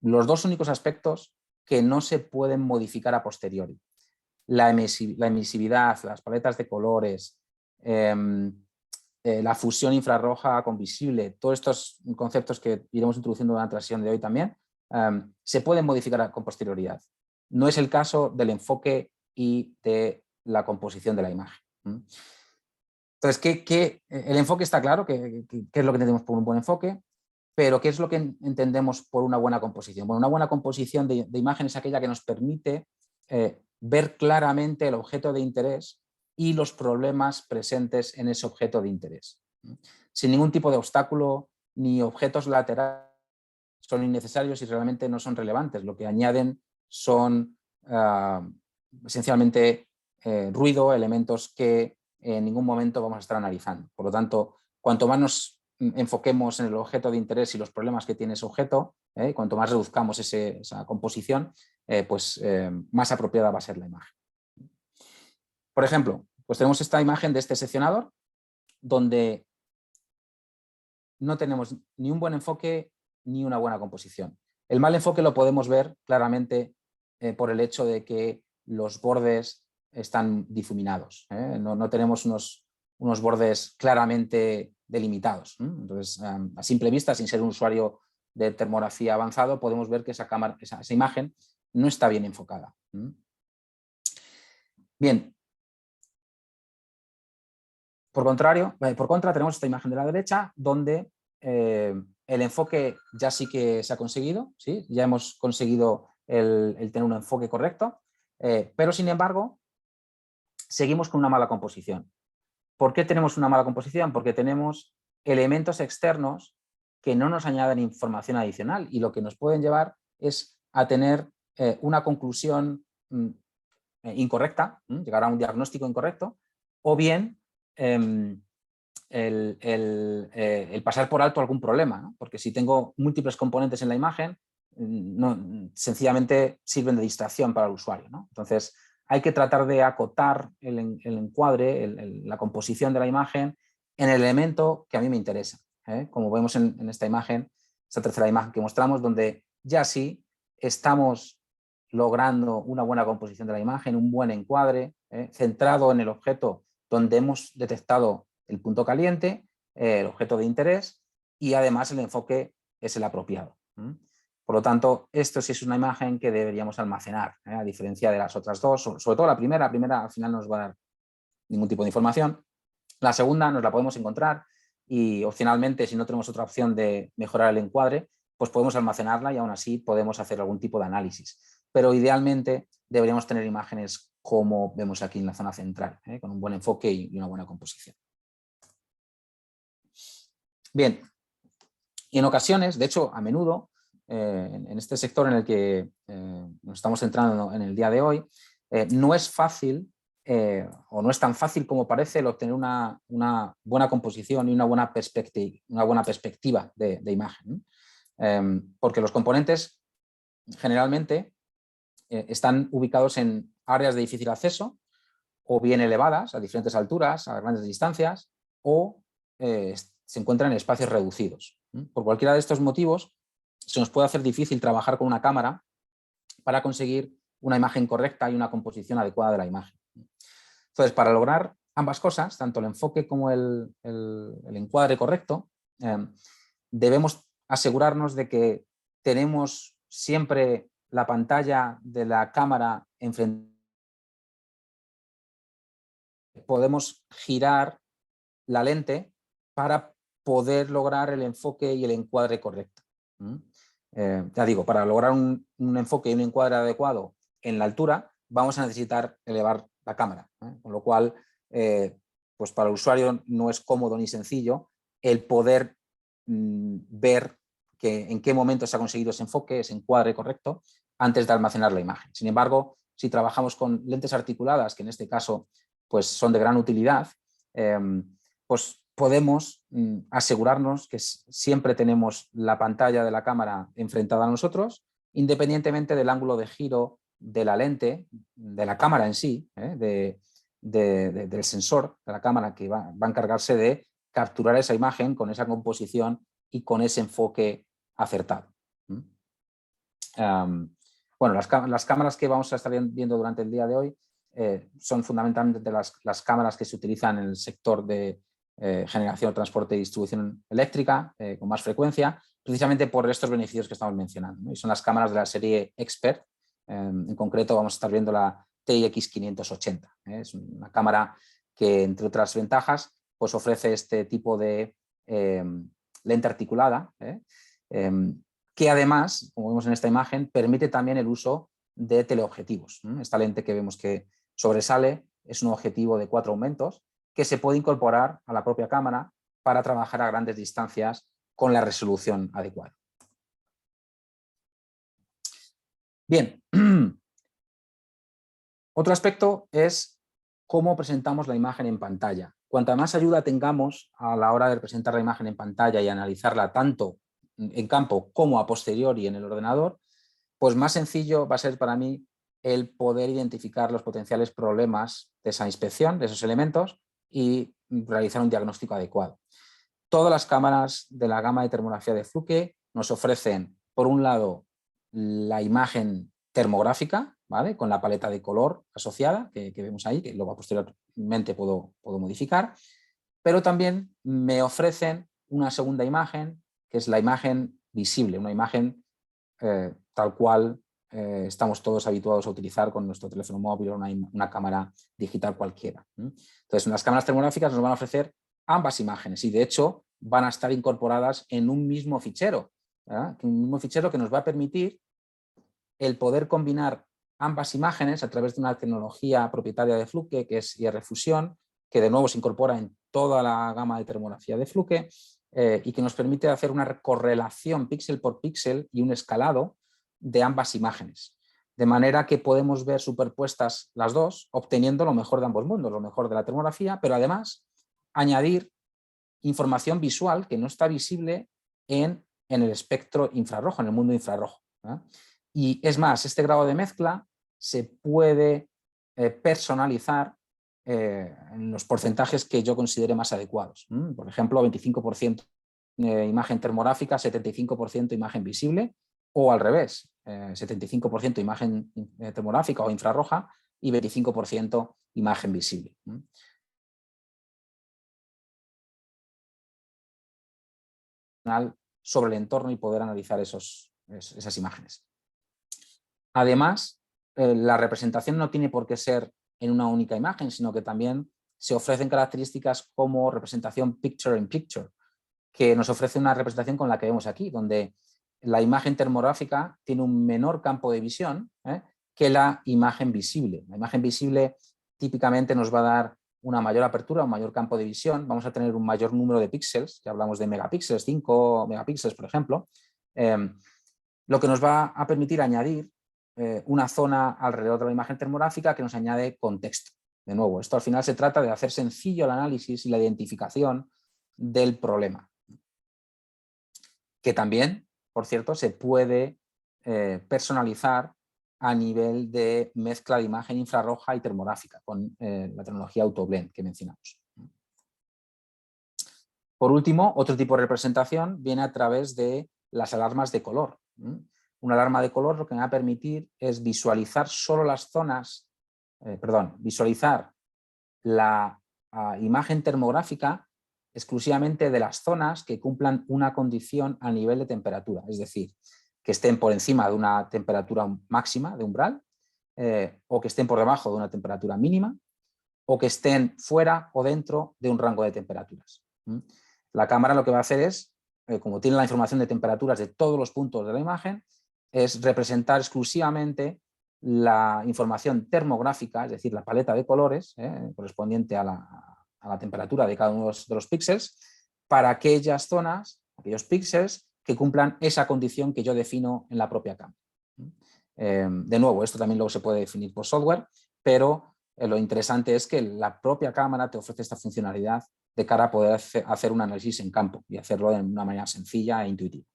los dos únicos aspectos que no se pueden modificar a posteriori. La emisividad, las paletas de colores, la fusión infrarroja con visible, todos estos conceptos que iremos introduciendo durante la sesión de hoy también, se pueden modificar con posterioridad. No es el caso del enfoque y de la composición de la imagen. Entonces, el enfoque está claro, qué es lo que entendemos por un buen enfoque, pero ¿qué es lo que entendemos por una buena composición? Bueno, una buena composición de imagen es aquella que nos permite ver claramente el objeto de interés y los problemas presentes en ese objeto de interés. Sin ningún tipo de obstáculo ni objetos laterales son innecesarios y realmente no son relevantes. Lo que añaden son esencialmente ruido, elementos que en ningún momento vamos a estar analizando. Por lo tanto, cuanto más nos enfoquemos en el objeto de interés y los problemas que tiene ese objeto, cuanto más reduzcamos esa composición, más apropiada va a ser la imagen. Por ejemplo, pues tenemos esta imagen de este seccionador donde no tenemos ni un buen enfoque ni una buena composición. El mal enfoque lo podemos ver claramente por el hecho de que los bordes están difuminados. No tenemos unos bordes claramente delimitados. Entonces, a simple vista, sin ser un usuario de termografía avanzado, podemos ver que esa imagen no está bien enfocada. Bien. Por contra, tenemos esta imagen de la derecha donde el enfoque ya sí que se ha conseguido, ¿sí? Ya hemos conseguido el tener un enfoque correcto, pero sin embargo seguimos con una mala composición. ¿Por qué tenemos una mala composición? Porque tenemos elementos externos que no nos añaden información adicional y lo que nos pueden llevar es a tener una conclusión incorrecta, llegar a un diagnóstico incorrecto, o bien el pasar por alto algún problema, ¿no? Porque si tengo múltiples componentes en la imagen, sencillamente sirven de distracción para el usuario, ¿no? Entonces hay que tratar de acotar el encuadre, la composición de la imagen en el elemento que a mí me interesa, ¿eh? Como vemos en esta imagen, esta tercera imagen que mostramos, donde ya sí estamos logrando una buena composición de la imagen, un buen encuadre, centrado en el objeto donde hemos detectado el punto caliente, el objeto de interés, y además el enfoque es el apropiado. Por lo tanto, esto sí es una imagen que deberíamos almacenar, a diferencia de las otras dos, sobre todo la primera al final no nos va a dar ningún tipo de información. La segunda nos la podemos encontrar y opcionalmente, si no tenemos otra opción de mejorar el encuadre, pues podemos almacenarla y aún así podemos hacer algún tipo de análisis. Pero idealmente deberíamos tener imágenes como vemos aquí en la zona central, con un buen enfoque y una buena composición. Bien, y en ocasiones, de hecho a menudo, en este sector en el que nos estamos centrando en el día de hoy, no es fácil o no es tan fácil como parece el obtener una buena composición y una buena perspectiva de imagen. Porque los componentes generalmente están ubicados en áreas de difícil acceso o bien elevadas a diferentes alturas, a grandes distancias, o se encuentran en espacios reducidos. Por cualquiera de estos motivos se nos puede hacer difícil trabajar con una cámara para conseguir una imagen correcta y una composición adecuada de la imagen. Entonces, para lograr ambas cosas, tanto el enfoque como el encuadre correcto, debemos asegurarnos de que tenemos siempre la pantalla de la cámara enfrente. Podemos girar la lente para poder lograr el enfoque y el encuadre correcto. Ya digo, para lograr un enfoque y un encuadre adecuado en la altura, vamos a necesitar elevar la cámara, con lo cual, pues para el usuario no es cómodo ni sencillo el poder ver en qué momento se ha conseguido ese enfoque, ese encuadre correcto, antes de almacenar la imagen. Sin embargo, si trabajamos con lentes articuladas, que en este caso pues, son de gran utilidad, pues podemos asegurarnos que siempre tenemos la pantalla de la cámara enfrentada a nosotros, independientemente del ángulo de giro de la lente, de la cámara en sí, del sensor de la cámara que va a encargarse de capturar esa imagen con esa composición y con ese enfoque acertado. Bueno, las cámaras que vamos a estar viendo durante el día de hoy son fundamentalmente las cámaras que se utilizan en el sector de generación, transporte y distribución eléctrica con más frecuencia, precisamente por estos beneficios que estamos mencionando, ¿no? Y son las cámaras de la serie Expert. En concreto vamos a estar viendo la TX580. Es una cámara que, entre otras ventajas, pues ofrece este tipo de lente articulada, que además, como vemos en esta imagen, permite también el uso de teleobjetivos. Esta lente que vemos que sobresale es un objetivo de 4 aumentos que se puede incorporar a la propia cámara para trabajar a grandes distancias con la resolución adecuada. Bien, otro aspecto es cómo presentamos la imagen en pantalla. Cuanta más ayuda tengamos a la hora de presentar la imagen en pantalla y analizarla tanto en campo como a posteriori en el ordenador, pues más sencillo va a ser para mí el poder identificar los potenciales problemas de esa inspección, de esos elementos, y realizar un diagnóstico adecuado. Todas las cámaras de la gama de termografía de Fluke nos ofrecen, por un lado, la imagen termográfica, ¿vale? Con la paleta de color asociada que vemos ahí, que luego posteriormente puedo modificar, pero también me ofrecen una segunda imagen, que es la imagen visible, una imagen tal cual estamos todos habituados a utilizar con nuestro teléfono móvil o una cámara digital cualquiera. Entonces, las cámaras termográficas nos van a ofrecer ambas imágenes y, de hecho, van a estar incorporadas en un mismo fichero, un mismo fichero que nos va a permitir el poder combinar ambas imágenes a través de una tecnología propietaria de Fluke, que es IR Fusion, que de nuevo se incorpora en toda la gama de termografía de Fluke, y que nos permite hacer una correlación píxel por píxel y un escalado de ambas imágenes. De manera que podemos ver superpuestas las dos, obteniendo lo mejor de ambos mundos, lo mejor de la termografía, pero además añadir información visual que no está visible en el espectro infrarrojo, en el mundo infrarrojo. Y es más, este grado de mezcla se puede personalizar en los porcentajes que yo considere más adecuados. Por ejemplo, 25% imagen termográfica, 75% imagen visible, o al revés, 75% imagen termográfica o infrarroja y 25% imagen visible. Sobre el entorno y poder analizar esas imágenes. Además, la representación no tiene por qué ser en una única imagen, sino que también se ofrecen características como representación picture-in-picture, que nos ofrece una representación con la que vemos aquí, donde la imagen termográfica tiene un menor campo de visión que la imagen visible. La imagen visible típicamente nos va a dar una mayor apertura, un mayor campo de visión, vamos a tener un mayor número de píxeles, ya hablamos de megapíxeles, 5 megapíxeles, por ejemplo, lo que nos va a permitir añadir una zona alrededor de la imagen termográfica que nos añade contexto. De nuevo, esto al final se trata de hacer sencillo el análisis y la identificación del problema, que también, por cierto, se puede personalizar a nivel de mezcla de imagen infrarroja y termográfica con la tecnología AutoBlend que mencionamos. Por último, otro tipo de representación viene a través de las alarmas de color. Una alarma de color lo que me va a permitir es visualizar solo las zonas, visualizar la imagen termográfica exclusivamente de las zonas que cumplan una condición a nivel de temperatura, es decir, que estén por encima de una temperatura máxima de umbral, o que estén por debajo de una temperatura mínima, o que estén fuera o dentro de un rango de temperaturas. La cámara lo que va a hacer es, como tiene la información de temperaturas de todos los puntos de la imagen, es representar exclusivamente la información termográfica, es decir, la paleta de colores correspondiente a la temperatura de cada uno de los píxeles, para aquellas zonas, aquellos píxeles que cumplan esa condición que yo defino en la propia cámara. De nuevo, esto también luego se puede definir por software, pero lo interesante es que la propia cámara te ofrece esta funcionalidad de cara a poder hacer un análisis en campo y hacerlo de una manera sencilla e intuitiva.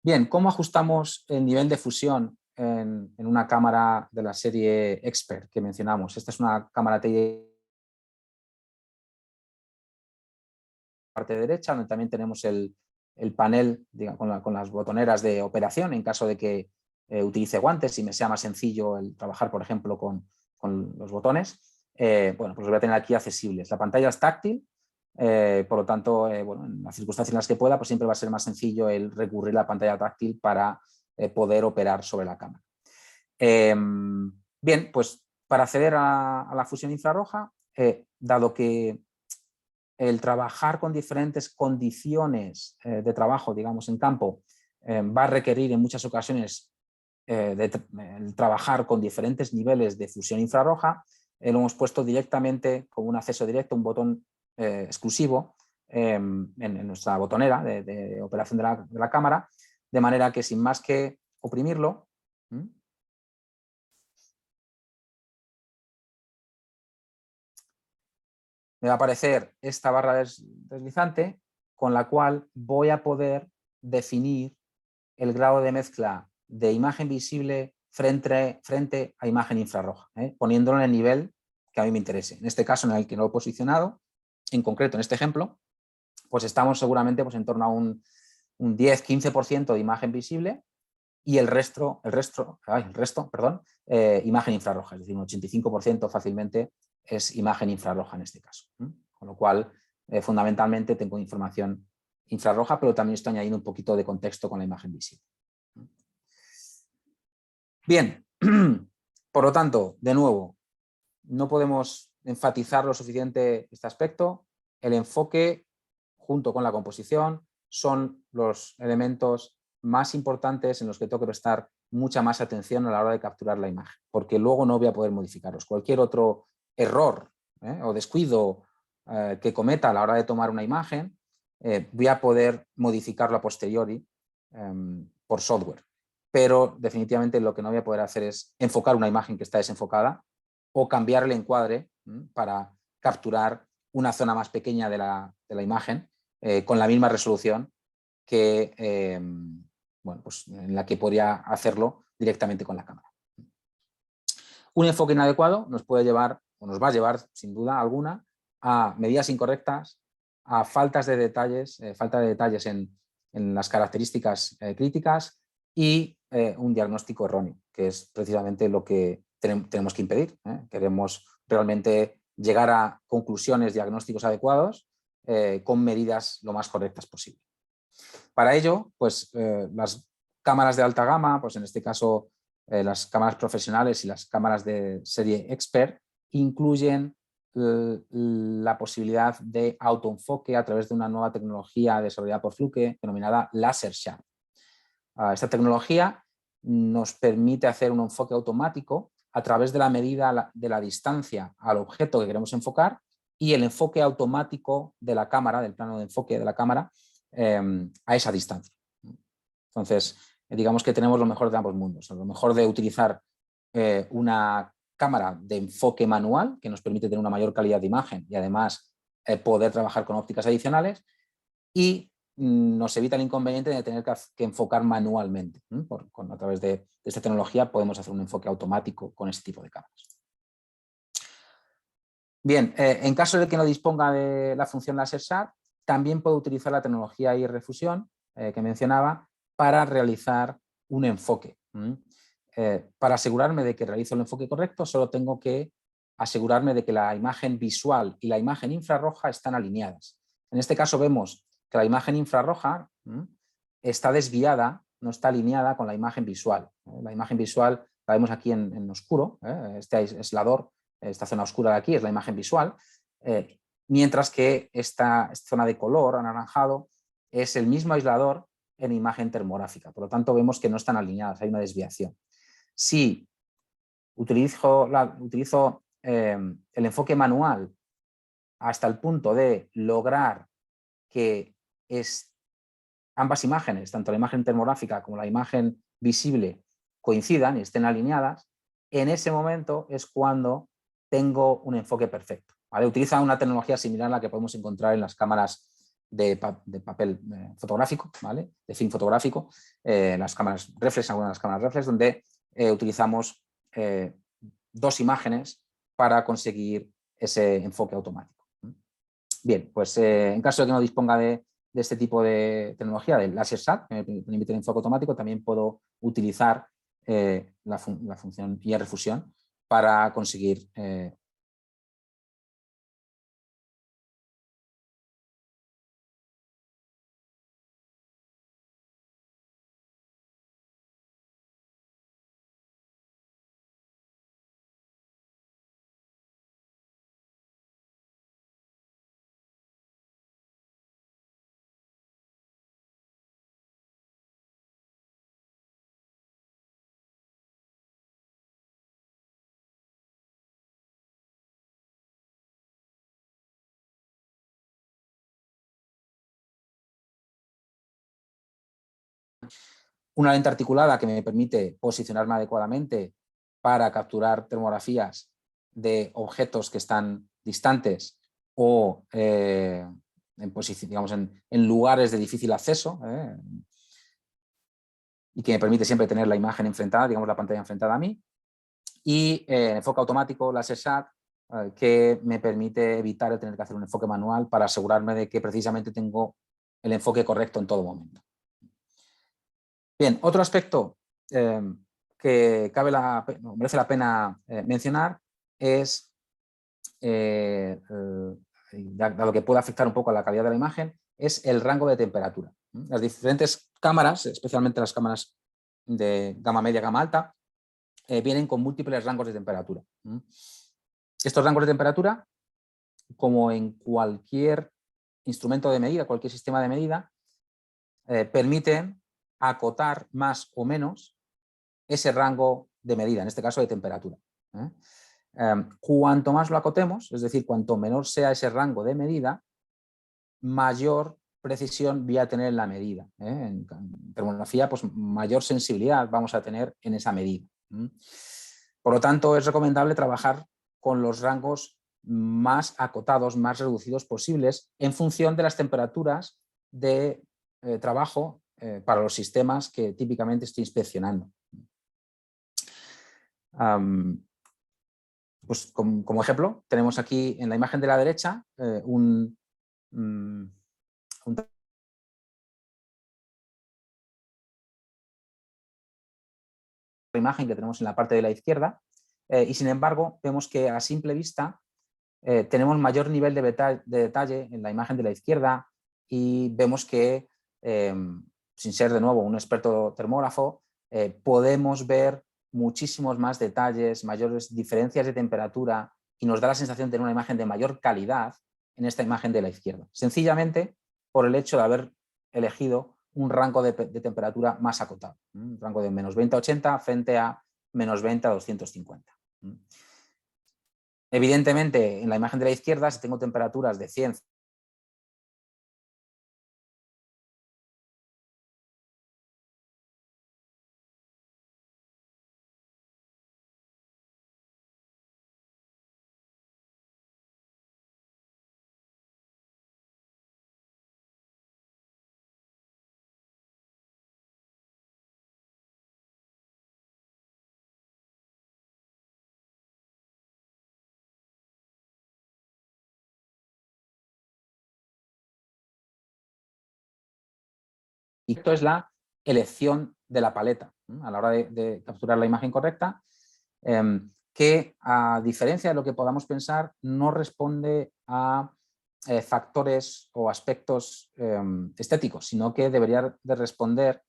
Bien, ¿cómo ajustamos el nivel de fusión en una cámara de la serie Expert que mencionamos? Esta es una cámara TI parte derecha, donde también tenemos el panel, digamos, con las botoneras de operación en caso de que utilice guantes y me sea más sencillo el trabajar, por ejemplo, con los botones. Bueno, pues los voy a tener aquí accesibles. La pantalla es táctil, por lo tanto, bueno, en las circunstancias en las que pueda, pues siempre va a ser más sencillo el recurrir a la pantalla táctil para poder operar sobre la cámara. Bien, pues para acceder a la fusión infrarroja, dado que el trabajar con diferentes condiciones de trabajo, digamos, en campo, va a requerir en muchas ocasiones el trabajar con diferentes niveles de fusión infrarroja, lo hemos puesto directamente como un acceso directo, un botón exclusivo en nuestra botonera de operación de la cámara, de manera que sin más que oprimirlo, me va a aparecer esta barra deslizante con la cual voy a poder definir el grado de mezcla de imagen visible frente a imagen infrarroja, poniéndolo en el nivel que a mí me interese. En este caso, en el que lo he posicionado, en concreto en este ejemplo, pues estamos seguramente pues, en torno a un 10-15% de imagen visible y el resto, imagen infrarroja, es decir, un 85% fácilmente es imagen infrarroja en este caso. Con lo cual, fundamentalmente tengo información infrarroja, pero también estoy añadiendo un poquito de contexto con la imagen visible. Bien, por lo tanto, de nuevo, no podemos enfatizar lo suficiente este aspecto. El enfoque, junto con la composición, son los elementos más importantes en los que tengo que prestar mucha más atención a la hora de capturar la imagen, porque luego no voy a poder modificarlos. Cualquier otro error o descuido que cometa a la hora de tomar una imagen, voy a poder modificarlo a posteriori por software. Pero definitivamente lo que no voy a poder hacer es enfocar una imagen que está desenfocada o cambiar el encuadre para capturar una zona más pequeña de la imagen con la misma resolución que bueno, pues en la que podría hacerlo directamente con la cámara. Un enfoque inadecuado nos puede llevar, o nos va a llevar sin duda alguna, a medidas incorrectas, a falta de detalles en las características críticas y un diagnóstico erróneo, que es precisamente lo que tenemos que impedir. Queremos realmente llegar a conclusiones, diagnósticos adecuados con medidas lo más correctas posible. Para ello, pues las cámaras de alta gama, pues en este caso las cámaras profesionales y las cámaras de serie Expert, incluyen la posibilidad de autoenfoque a través de una nueva tecnología de seguridad por fluke denominada Laser Sharp. Esta tecnología nos permite hacer un enfoque automático a través de la medida de la distancia al objeto que queremos enfocar y el enfoque automático de la cámara, del plano de enfoque de la cámara, a esa distancia. Entonces, digamos que tenemos lo mejor de ambos mundos, lo mejor de utilizar una cámara de enfoque manual que nos permite tener una mayor calidad de imagen y además poder trabajar con ópticas adicionales, y nos evita el inconveniente de tener que enfocar manualmente. A través de esta tecnología podemos hacer un enfoque automático con este tipo de cámaras. Bien, en caso de que no disponga de la función Laser Sharp, también puedo utilizar la tecnología IR Fusion que mencionaba para realizar un enfoque. Para asegurarme de que realizo el enfoque correcto, solo tengo que asegurarme de que la imagen visual y la imagen infrarroja están alineadas. En este caso vemos que la imagen infrarroja está desviada, no está alineada con la imagen visual. La imagen visual la vemos aquí en oscuro, este aislador, esta zona oscura de aquí es la imagen visual, mientras que esta zona de color anaranjado es el mismo aislador en imagen termográfica. Por lo tanto, vemos que no están alineadas, hay una desviación. Si utilizo el enfoque manual hasta el punto de lograr que ambas imágenes, tanto la imagen termográfica como la imagen visible, coincidan y estén alineadas, en ese momento es cuando tengo un enfoque perfecto. ¿Vale? Utiliza una tecnología similar a la que podemos encontrar en las cámaras de papel fotográfico, ¿vale? De film fotográfico, las cámaras reflex, algunas de las cámaras reflex, donde utilizamos dos imágenes para conseguir ese enfoque automático. Bien, pues en caso de que no disponga de este tipo de tecnología, del Laser Sharp, que me permite el enfoque automático, también puedo utilizar la función IR Fusion para conseguir una lente articulada que me permite posicionarme adecuadamente para capturar termografías de objetos que están distantes o en lugares de difícil acceso y que me permite siempre tener la imagen enfrentada, digamos la pantalla enfrentada a mí, y enfoque automático, Laser Sharp, que me permite evitar tener que hacer un enfoque manual para asegurarme de que precisamente tengo el enfoque correcto en todo momento. Bien, otro aspecto que merece la pena mencionar es, dado que puede afectar un poco a la calidad de la imagen, es el rango de temperatura. Las diferentes cámaras, especialmente las cámaras de gama media, gama alta, vienen con múltiples rangos de temperatura. Estos rangos de temperatura, como en cualquier instrumento de medida, cualquier sistema de medida, permiten acotar más o menos ese rango de medida, en este caso de temperatura. Cuanto más lo acotemos, es decir, cuanto menor sea ese rango de medida, mayor precisión voy a tener en la medida. En termografía, pues mayor sensibilidad vamos a tener en esa medida. Por lo tanto, es recomendable trabajar con los rangos más acotados, más reducidos posibles, en función de las temperaturas de trabajo para los sistemas que típicamente estoy inspeccionando. Pues como ejemplo, tenemos aquí en la imagen de la derecha una imagen que tenemos en la parte de la izquierda y sin embargo vemos que a simple vista tenemos mayor nivel de detalle en la imagen de la izquierda y vemos que, sin ser de nuevo un experto termógrafo, podemos ver muchísimos más detalles, mayores diferencias de temperatura y nos da la sensación de tener una imagen de mayor calidad en esta imagen de la izquierda. Sencillamente por el hecho de haber elegido un rango de temperatura más acotado, un rango de -20 a 80 frente a -20 a 250. Evidentemente, en la imagen de la izquierda, si tengo temperaturas de 100, y esto es la elección de la paleta a la hora de capturar la imagen correcta, que a diferencia de lo que podamos pensar, no responde a factores o aspectos estéticos, sino que debería de responder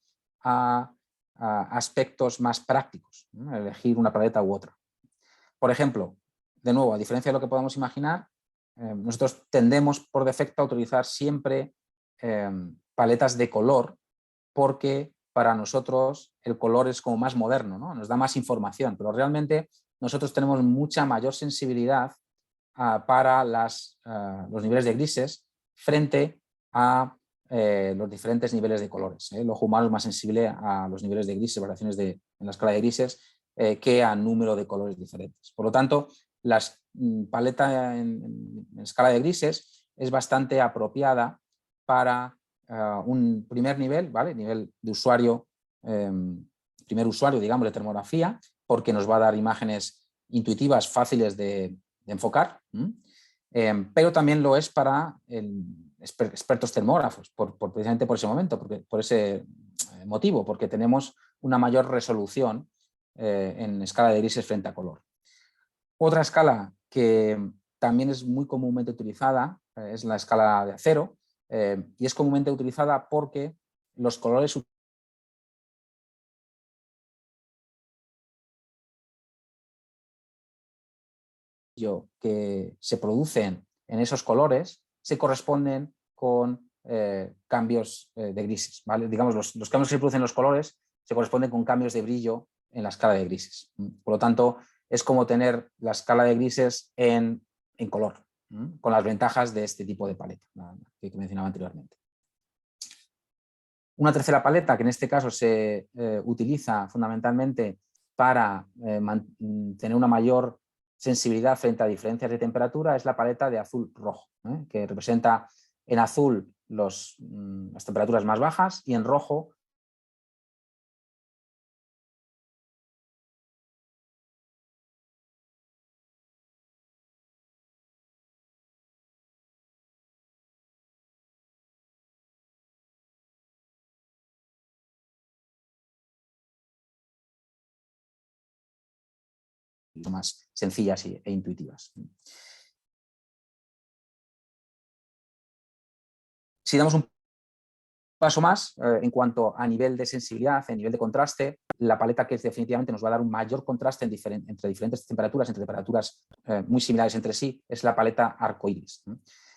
a aspectos más prácticos, elegir una paleta u otra. Por ejemplo, de nuevo, a diferencia de lo que podamos imaginar, nosotros tendemos por defecto a utilizar siempre paletas de color porque para nosotros el color es como más moderno, ¿no? Nos da más información, pero realmente nosotros tenemos mucha mayor sensibilidad para los niveles de grises frente a los diferentes niveles de colores. El ojo humano es más sensible a los niveles de grises, variaciones en la escala de grises, que a número de colores diferentes. Por lo tanto, la paleta en escala de grises es bastante apropiada para un primer nivel, ¿vale? Nivel de usuario, primer usuario, digamos, de termografía, porque nos va a dar imágenes intuitivas fáciles de enfocar, pero también lo es para expertos termógrafos, precisamente por ese momento, por ese motivo, porque tenemos una mayor resolución en escala de grises frente a color. Otra escala que también es muy comúnmente utilizada es la escala de acero, y es comúnmente utilizada porque los colores que se producen en esos colores se corresponden con cambios de grises, ¿vale? Digamos, los cambios que se producen en los colores se corresponden con cambios de brillo en la escala de grises. Por lo tanto, es como tener la escala de grises en color, con las ventajas de este tipo de paleta que mencionaba anteriormente. Una tercera paleta, que en este caso se utiliza fundamentalmente para tener una mayor sensibilidad frente a diferencias de temperatura, es la paleta de azul-rojo, que representa en azul las temperaturas más bajas y en rojo más sencillas e intuitivas. Si damos un paso más en cuanto a nivel de sensibilidad, en nivel de contraste, la paleta que definitivamente nos va a dar un mayor contraste entre diferentes temperaturas, entre temperaturas muy similares entre sí, es la paleta arcoíris.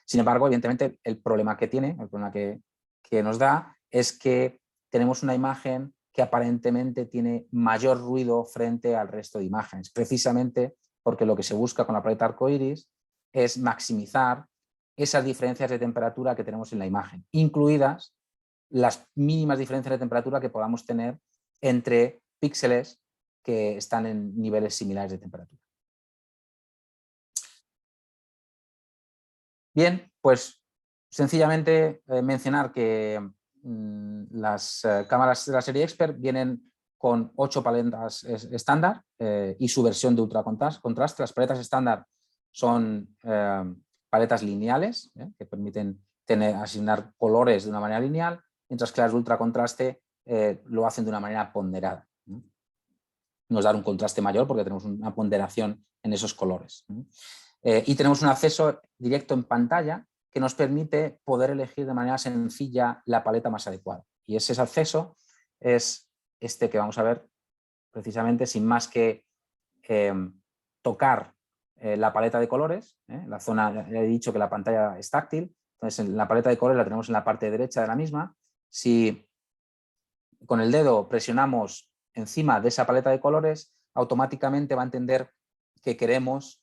Sin embargo, evidentemente, el problema que tiene, el problema que nos da es que tenemos una imagen que aparentemente tiene mayor ruido frente al resto de imágenes, precisamente porque lo que se busca con la paleta arcoiris es maximizar esas diferencias de temperatura que tenemos en la imagen, incluidas las mínimas diferencias de temperatura que podamos tener entre píxeles que están en niveles similares de temperatura. Bien, pues sencillamente mencionar que las cámaras de la serie Expert vienen con 8 paletas estándar y su versión de ultracontraste. Las paletas estándar son paletas lineales que permiten asignar colores de una manera lineal, mientras que las de ultracontraste lo hacen de una manera ponderada. Nos da un contraste mayor porque tenemos una ponderación en esos colores. Y tenemos un acceso directo en pantalla que nos permite poder elegir de manera sencilla la paleta más adecuada. Y ese acceso es este que vamos a ver precisamente sin más que tocar la paleta de colores. La zona, ya he dicho que la pantalla es táctil, entonces en la paleta de colores la tenemos en la parte derecha de la misma. Si con el dedo presionamos encima de esa paleta de colores, automáticamente va a entender que queremos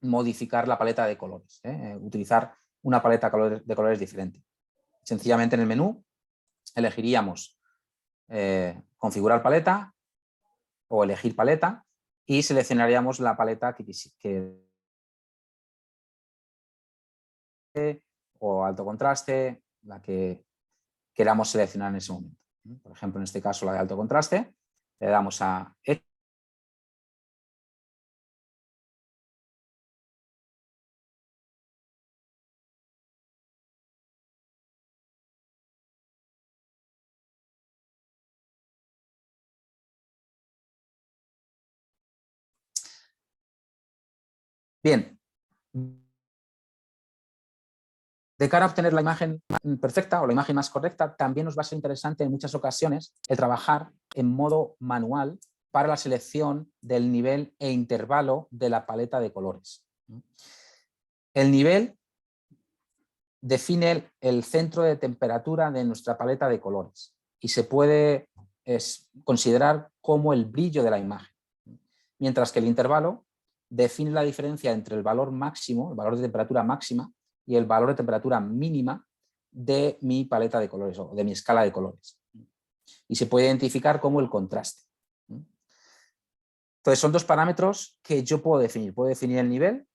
modificar la paleta de colores, utilizar una paleta de colores diferente. Sencillamente en el menú elegiríamos configurar paleta o elegir paleta y seleccionaríamos la paleta o alto contraste, la que queramos seleccionar en ese momento. Por ejemplo, en este caso la de alto contraste, le damos a bien. De cara a obtener la imagen perfecta o la imagen más correcta, también nos va a ser interesante en muchas ocasiones el trabajar en modo manual para la selección del nivel e intervalo de la paleta de colores. El nivel define el centro de temperatura de nuestra paleta de colores y se puede considerar como el brillo de la imagen, mientras que el intervalo define la diferencia entre el valor máximo, el valor de temperatura máxima, y el valor de temperatura mínima de mi paleta de colores o de mi escala de colores. Y se puede identificar como el contraste. Entonces son dos parámetros que yo puedo definir. Puedo definir el nivel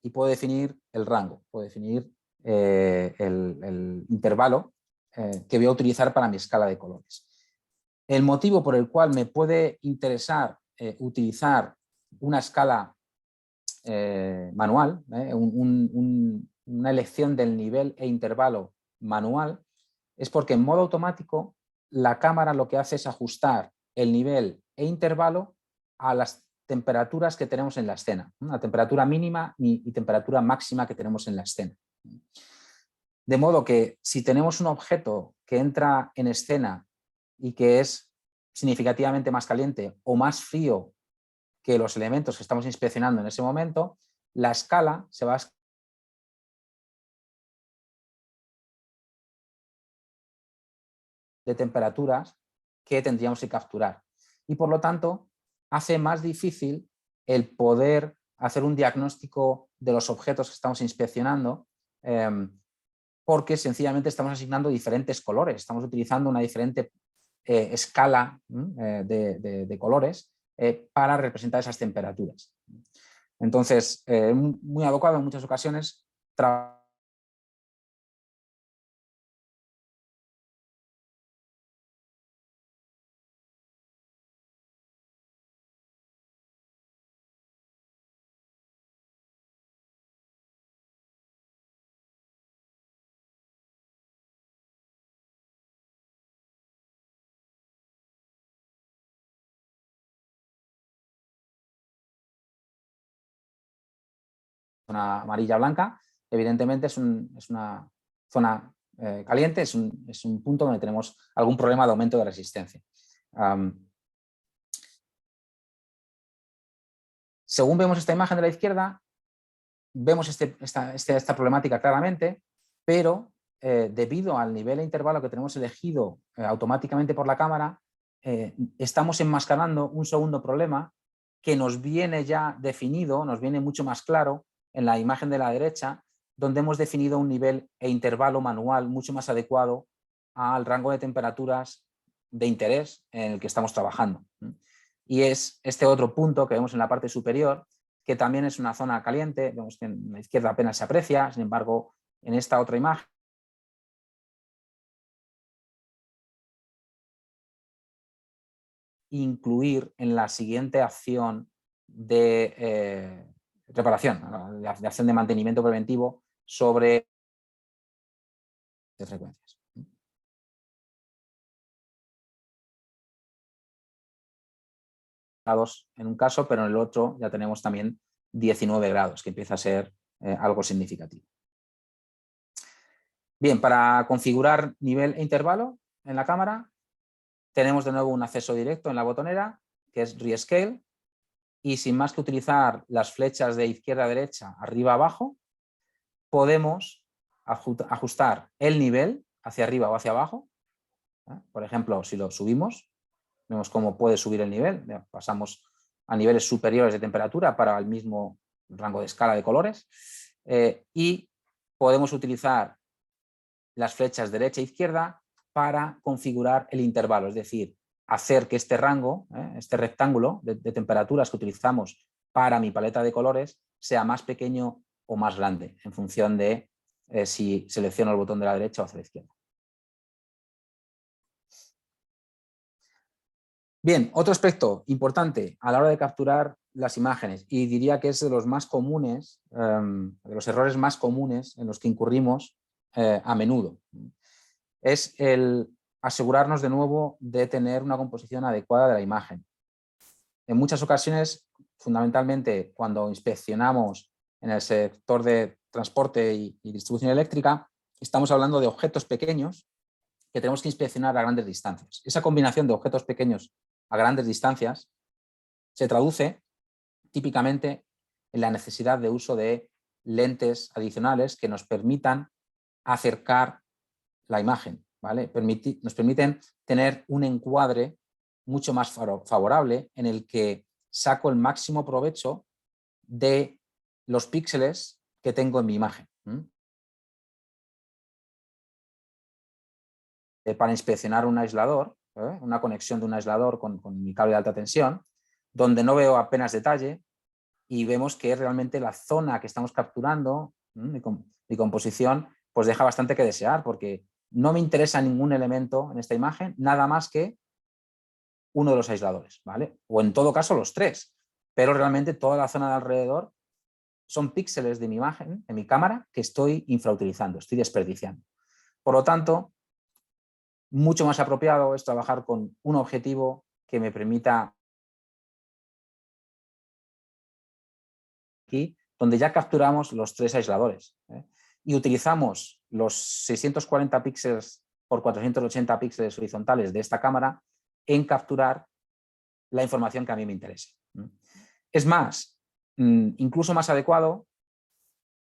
y puedo definir el rango. Puedo definir el intervalo que voy a utilizar para mi escala de colores. El motivo por el cual me puede interesar utilizar una escala manual, una elección del nivel e intervalo manual, es porque en modo automático la cámara lo que hace es ajustar el nivel e intervalo a las temperaturas que tenemos en la escena, la temperatura mínima y temperatura máxima que tenemos en la escena. De modo que si tenemos un objeto que entra en escena y que es significativamente más caliente o más frío que los elementos que estamos inspeccionando en ese momento, la escala se va a de temperaturas que tendríamos que capturar. Y por lo tanto, hace más difícil el poder hacer un diagnóstico de los objetos que estamos inspeccionando, porque sencillamente estamos asignando diferentes colores, estamos utilizando una diferente escala de colores para representar esas temperaturas. Entonces, muy adecuado en muchas ocasiones zona amarilla blanca, evidentemente es una zona caliente, es un punto donde tenemos algún problema de aumento de resistencia. Según vemos esta imagen de la izquierda, vemos esta problemática claramente, pero debido al nivel e intervalo que tenemos elegido automáticamente por la cámara, estamos enmascarando un segundo problema que nos viene ya definido, nos viene mucho más claro en la imagen de la derecha, donde hemos definido un nivel e intervalo manual mucho más adecuado al rango de temperaturas de interés en el que estamos trabajando. Y es este otro punto que vemos en la parte superior, que también es una zona caliente, vemos que en la izquierda apenas se aprecia, sin embargo, en esta otra imagen incluir en la siguiente acción de reparación, de acción de mantenimiento preventivo sobre frecuencias. En un caso, pero en el otro ya tenemos también 19 grados, que empieza a ser algo significativo. Bien, para configurar nivel e intervalo en la cámara, tenemos de nuevo un acceso directo en la botonera, que es Rescale, y sin más que utilizar las flechas de izquierda a derecha, arriba a abajo, podemos ajustar el nivel hacia arriba o hacia abajo. Por ejemplo, si lo subimos, vemos cómo puede subir el nivel, pasamos a niveles superiores de temperatura para el mismo rango de escala de colores, y podemos utilizar las flechas derecha e izquierda para configurar el intervalo, es decir, hacer que este rango, este rectángulo de temperaturas que utilizamos para mi paleta de colores sea más pequeño o más grande, en función de si selecciono el botón de la derecha o hacia la izquierda. Bien, otro aspecto importante a la hora de capturar las imágenes, y diría que es de los más comunes, de los errores más comunes en los que incurrimos a menudo, es el asegurarnos de nuevo de tener una composición adecuada de la imagen. En muchas ocasiones, fundamentalmente cuando inspeccionamos en el sector de transporte y distribución eléctrica, estamos hablando de objetos pequeños que tenemos que inspeccionar a grandes distancias. Esa combinación de objetos pequeños a grandes distancias se traduce típicamente en la necesidad de uso de lentes adicionales que nos permitan acercar la imagen, ¿vale? Nos permiten tener un encuadre mucho más favorable en el que saco el máximo provecho de los píxeles que tengo en mi imagen. Para inspeccionar un aislador, una conexión de un aislador con mi cable de alta tensión, donde no veo apenas detalle y vemos que realmente la zona que estamos capturando, mi composición, pues deja bastante que desear, porque no me interesa ningún elemento en esta imagen, nada más que uno de los aisladores, ¿vale? O en todo caso los tres, pero realmente toda la zona de alrededor son píxeles de mi imagen, de mi cámara, que estoy infrautilizando, estoy desperdiciando. Por lo tanto, mucho más apropiado es trabajar con un objetivo que me permita aquí, donde ya capturamos los tres aisladores, y utilizamos los 640 píxeles por 480 píxeles horizontales de esta cámara en capturar la información que a mí me interesa. Es más, incluso más adecuado,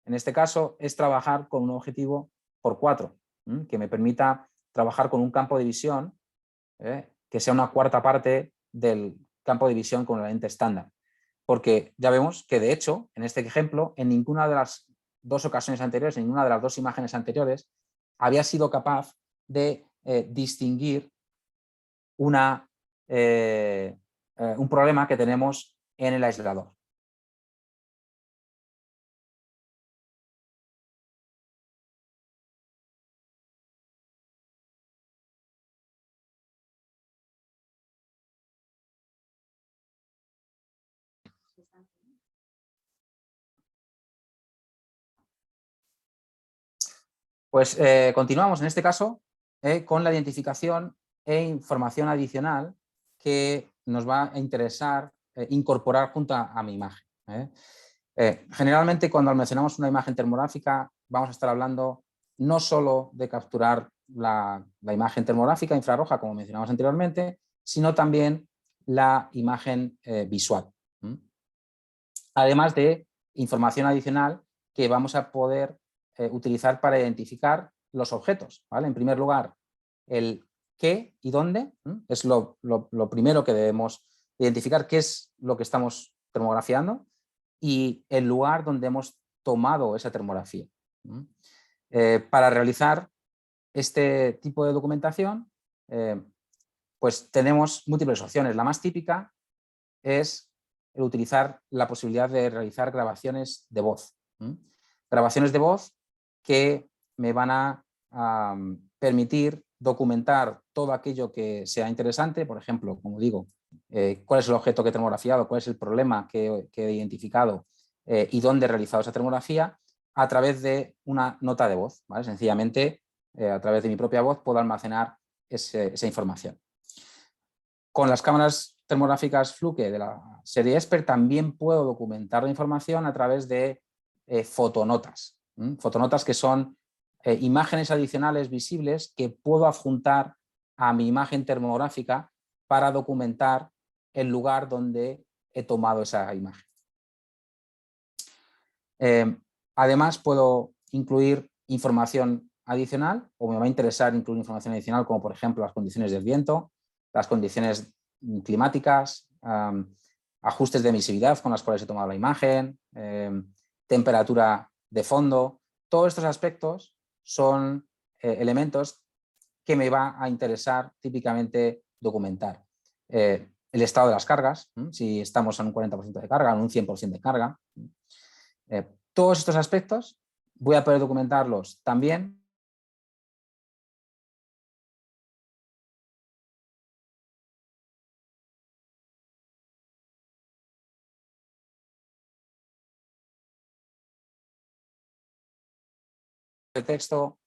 en este caso, es trabajar con un objetivo por 4, que me permita trabajar con un campo de visión que sea una cuarta parte del campo de visión con la lente estándar. Porque ya vemos que, de hecho, en este ejemplo, en ninguna de las dos ocasiones anteriores, en ninguna de las dos imágenes anteriores, había sido capaz de distinguir un problema que tenemos en el aislador. Pues continuamos en este caso con la identificación e información adicional que nos va a interesar incorporar junto a mi imagen. Generalmente cuando mencionamos una imagen termográfica vamos a estar hablando no solo de capturar la imagen termográfica infrarroja, como mencionamos anteriormente, sino también la imagen visual. Además de información adicional que vamos a poder utilizar para identificar los objetos, ¿vale? En primer lugar, el qué y dónde es lo primero que debemos identificar, qué es lo que estamos termografiando y el lugar donde hemos tomado esa termografía. Para realizar este tipo de documentación, pues tenemos múltiples opciones. La más típica es el utilizar la posibilidad de realizar grabaciones de voz. Grabaciones de voz que me van a permitir documentar todo aquello que sea interesante, por ejemplo, como digo, cuál es el objeto que he termografiado, cuál es el problema que he identificado y dónde he realizado esa termografía, a través de una nota de voz, ¿vale? Sencillamente, a través de mi propia voz puedo almacenar esa información. Con las cámaras termográficas Fluke de la serie Esper también puedo documentar la información a través de fotonotas. Fotonotas que son imágenes adicionales visibles que puedo adjuntar a mi imagen termográfica para documentar el lugar donde he tomado esa imagen. Además puedo incluir información adicional, o me va a interesar incluir información adicional, como por ejemplo las condiciones del viento, las condiciones climáticas, ajustes de emisividad con las cuales he tomado la imagen, temperatura de fondo. Todos estos aspectos son elementos que me va a interesar típicamente documentar. El estado de las cargas, si estamos en un 40% de carga, en un 100% de carga. Todos estos aspectos voy a poder documentarlos también de texto,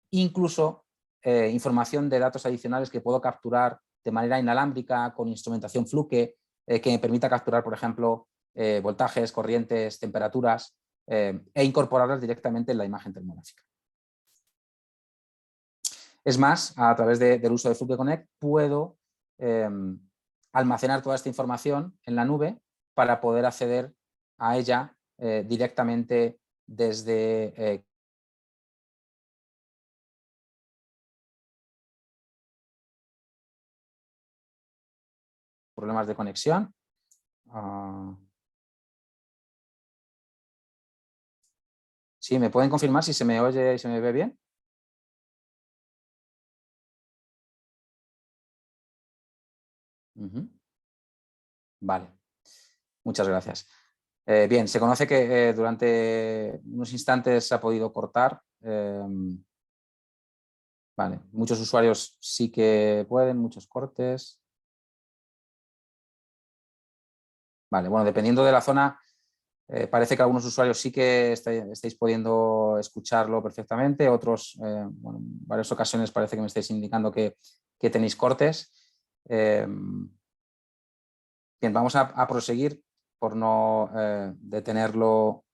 incluso información de datos adicionales que puedo capturar de manera inalámbrica con instrumentación Fluke, que me permita capturar, por ejemplo, voltajes, corrientes, temperaturas, e incorporarlas directamente en la imagen termográfica. Es más, a través del uso de Fluke Connect puedo almacenar toda esta información en la nube para poder acceder a ella directamente desde problemas de conexión. Sí, ¿me pueden confirmar si se me oye y se me ve bien? Vale, muchas gracias. Bien, se conoce que durante unos instantes se ha podido cortar. Vale, muchos usuarios sí que pueden, muchos cortes. Vale, bueno, dependiendo de la zona, parece que algunos usuarios sí que estáis pudiendo escucharlo perfectamente, otros, bueno, en varias ocasiones parece que me estáis indicando que tenéis cortes. Bien, vamos a proseguir por no detenerlo.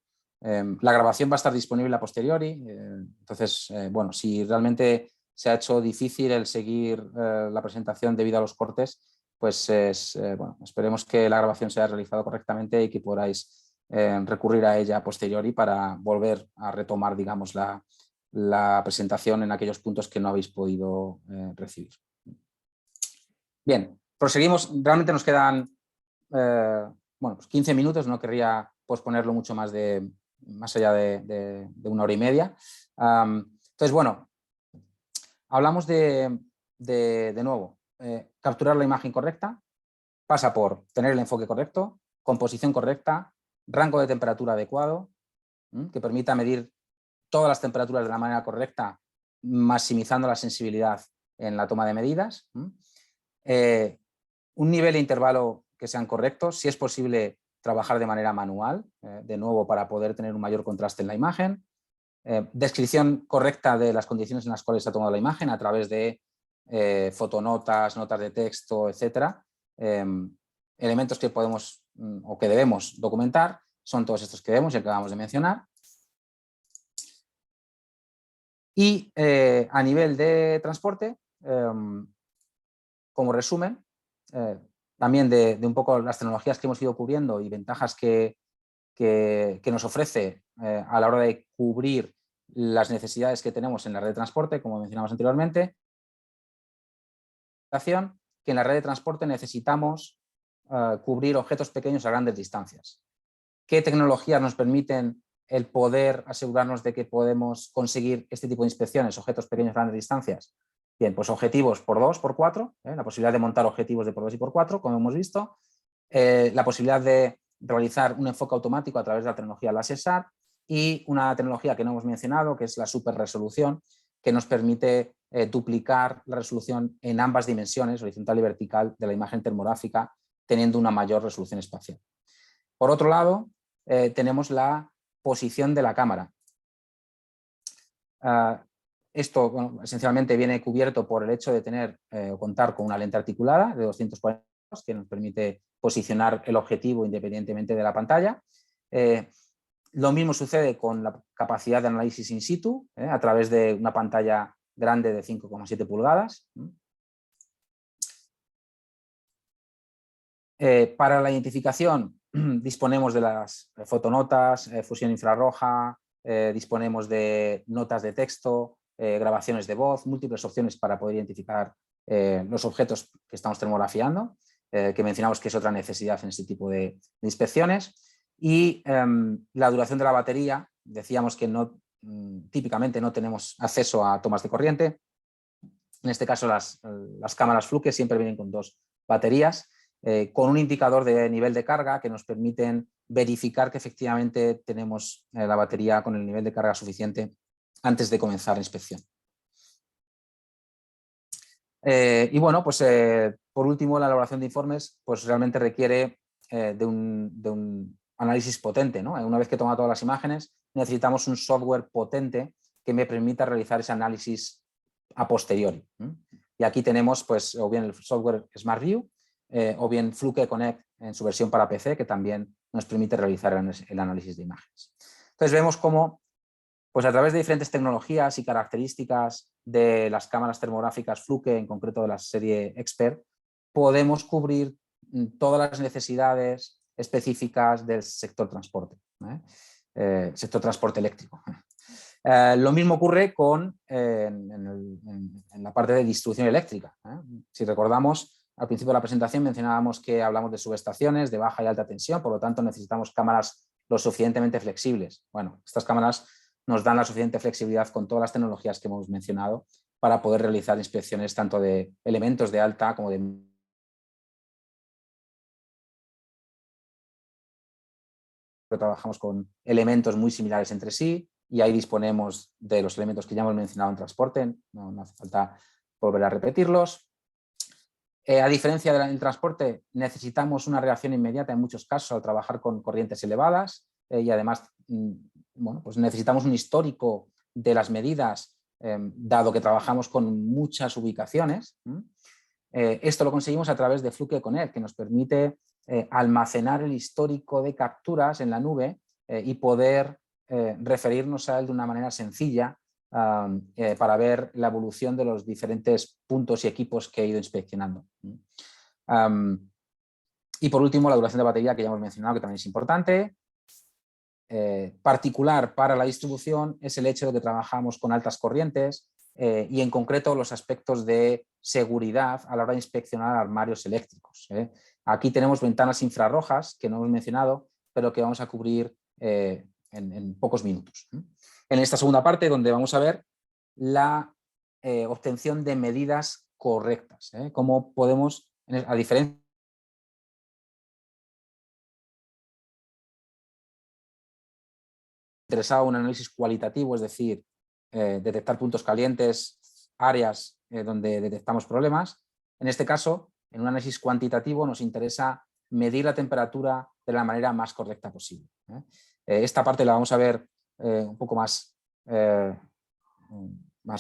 La grabación va a estar disponible a posteriori, entonces, bueno, si realmente se ha hecho difícil el seguir la presentación debido a los cortes, pues bueno, esperemos que la grabación se haya realizado correctamente y que podáis recurrir a ella a posteriori para volver a retomar, digamos, la presentación en aquellos puntos que no habéis podido recibir. Bien, proseguimos. Realmente nos quedan bueno, pues 15 minutos, no querría posponerlo mucho más allá de 1 hora y media. Entonces, bueno, hablamos de nuevo, capturar la imagen correcta, pasa por tener el enfoque correcto, composición correcta, rango de temperatura adecuado, que permita medir todas las temperaturas de la manera correcta, maximizando la sensibilidad en la toma de medidas. Un nivel e intervalo que sean correctos, si es posible trabajar de manera manual, de nuevo para poder tener un mayor contraste en la imagen, descripción correcta de las condiciones en las cuales se ha tomado la imagen a través de fotonotas, notas de texto, etcétera. Elementos que podemos o que debemos documentar son todos estos que vemos y que acabamos de mencionar. Y a nivel de transporte, como resumen, también de un poco las tecnologías que hemos ido cubriendo y ventajas que nos ofrece a la hora de cubrir las necesidades que tenemos en la red de transporte, como mencionamos anteriormente, que en la red de transporte necesitamos cubrir objetos pequeños a grandes distancias. ¿Qué tecnologías nos permiten el poder asegurarnos de que podemos conseguir este tipo de inspecciones, objetos pequeños a grandes distancias? Bien, pues objetivos por 2, por 4, la posibilidad de montar objetivos de por 2 y por 4, como hemos visto, la posibilidad de realizar un enfoque automático a través de la tecnología LaserSAR y una tecnología que no hemos mencionado, que es la superresolución, que nos permite duplicar la resolución en ambas dimensiones, horizontal y vertical, de la imagen termográfica, teniendo una mayor resolución espacial. Por otro lado, tenemos la posición de la cámara. Esto, bueno, esencialmente viene cubierto por el hecho de tener o contar con una lente articulada de 240 grados que nos permite posicionar el objetivo independientemente de la pantalla. Lo mismo sucede con la capacidad de análisis in situ a través de una pantalla grande de 5,7 pulgadas. Para la identificación disponemos de las fotonotas, fusión infrarroja, disponemos de notas de texto, grabaciones de voz, múltiples opciones para poder identificar los objetos que estamos termografiando, que mencionamos que es otra necesidad en este tipo de inspecciones. Y la duración de la batería, decíamos que no, típicamente no tenemos acceso a tomas de corriente. En este caso las cámaras Fluke siempre vienen con 2 baterías, con un indicador de nivel de carga que nos permiten verificar que efectivamente tenemos la batería con el nivel de carga suficiente antes de comenzar la inspección. Y bueno, pues por último, la elaboración de informes pues realmente requiere de un análisis potente, ¿no? Una vez que toma todas las imágenes, necesitamos un software potente que me permita realizar ese análisis a posteriori. Y aquí tenemos pues o bien el software SmartView o bien Fluke Connect en su versión para PC, que también nos permite realizar el análisis de imágenes. Entonces vemos cómo pues a través de diferentes tecnologías y características de las cámaras termográficas Fluke, en concreto de la serie Expert, podemos cubrir todas las necesidades específicas del sector transporte, sector transporte eléctrico. Lo mismo ocurre en la parte de distribución eléctrica. Si recordamos, al principio de la presentación mencionábamos que hablamos de subestaciones de baja y alta tensión, por lo tanto necesitamos cámaras lo suficientemente flexibles. Bueno, estas cámaras nos dan la suficiente flexibilidad con todas las tecnologías que hemos mencionado para poder realizar inspecciones tanto de elementos de alta como de... Trabajamos con elementos muy similares entre sí y ahí disponemos de los elementos que ya hemos mencionado en transporte, no hace falta volver a repetirlos. A diferencia del transporte, necesitamos una reacción inmediata en muchos casos al trabajar con corrientes elevadas y además bueno, pues necesitamos un histórico de las medidas, dado que trabajamos con muchas ubicaciones. Esto lo conseguimos a través de Fluke Connect, que nos permite almacenar el histórico de capturas en la nube y poder referirnos a él de una manera sencilla para ver la evolución de los diferentes puntos y equipos que he ido inspeccionando. Y por último, la duración de batería, que ya hemos mencionado, que también es importante. Particular para la distribución es el hecho de que trabajamos con altas corrientes y en concreto los aspectos de seguridad a la hora de inspeccionar armarios eléctricos. Aquí tenemos ventanas infrarrojas que no hemos mencionado, pero que vamos a cubrir en pocos minutos. En esta segunda parte, donde vamos a ver la obtención de medidas correctas, cómo podemos, a diferencia interesado en un análisis cualitativo, es decir, detectar puntos calientes, áreas donde detectamos problemas. En este caso, en un análisis cuantitativo nos interesa medir la temperatura de la manera más correcta posible. Esta parte la vamos a ver un poco más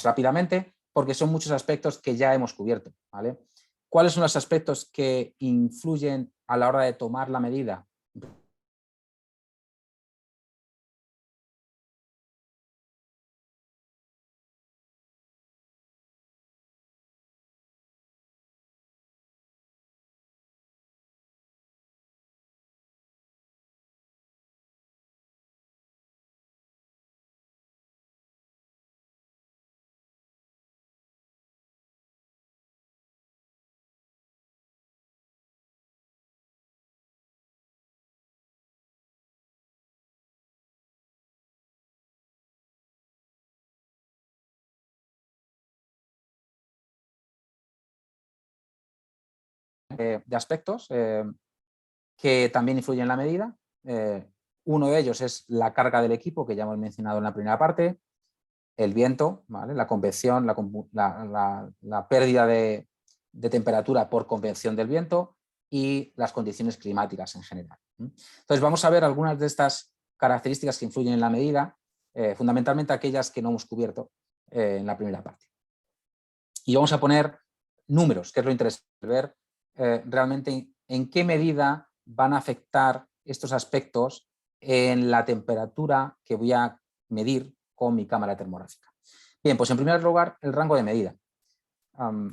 rápidamente, porque son muchos aspectos que ya hemos cubierto, ¿vale? ¿Cuáles son los aspectos que influyen a la hora de tomar la medida? de aspectos que también influyen en la medida. Uno de ellos es la carga del equipo, que ya hemos mencionado en la primera parte, el viento, ¿vale? La convección, la pérdida de temperatura por convección del viento y las condiciones climáticas en general. Entonces vamos a ver algunas de estas características que influyen en la medida, fundamentalmente aquellas que no hemos cubierto en la primera parte. Y vamos a poner números, que es lo interesante, ver realmente en qué medida van a afectar estos aspectos en la temperatura que voy a medir con mi cámara termográfica. Bien, pues en primer lugar, el rango de medida.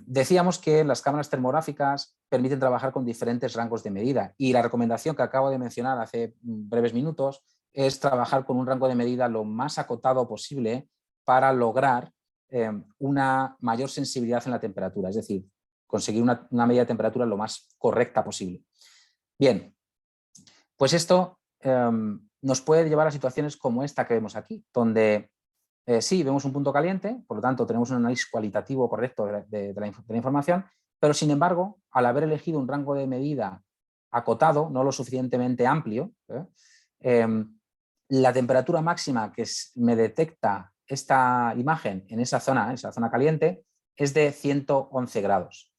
Decíamos que las cámaras termográficas permiten trabajar con diferentes rangos de medida y la recomendación que acabo de mencionar hace breves minutos es trabajar con un rango de medida lo más acotado posible para lograr una mayor sensibilidad en la temperatura, es decir, conseguir una medida de temperatura lo más correcta posible. Bien, pues esto nos puede llevar a situaciones como esta que vemos aquí, donde sí, vemos un punto caliente, por lo tanto tenemos un análisis cualitativo correcto de la información, pero sin embargo, al haber elegido un rango de medida acotado, no lo suficientemente amplio, la temperatura máxima que me detecta esta imagen en esa zona caliente, es de 111 grados.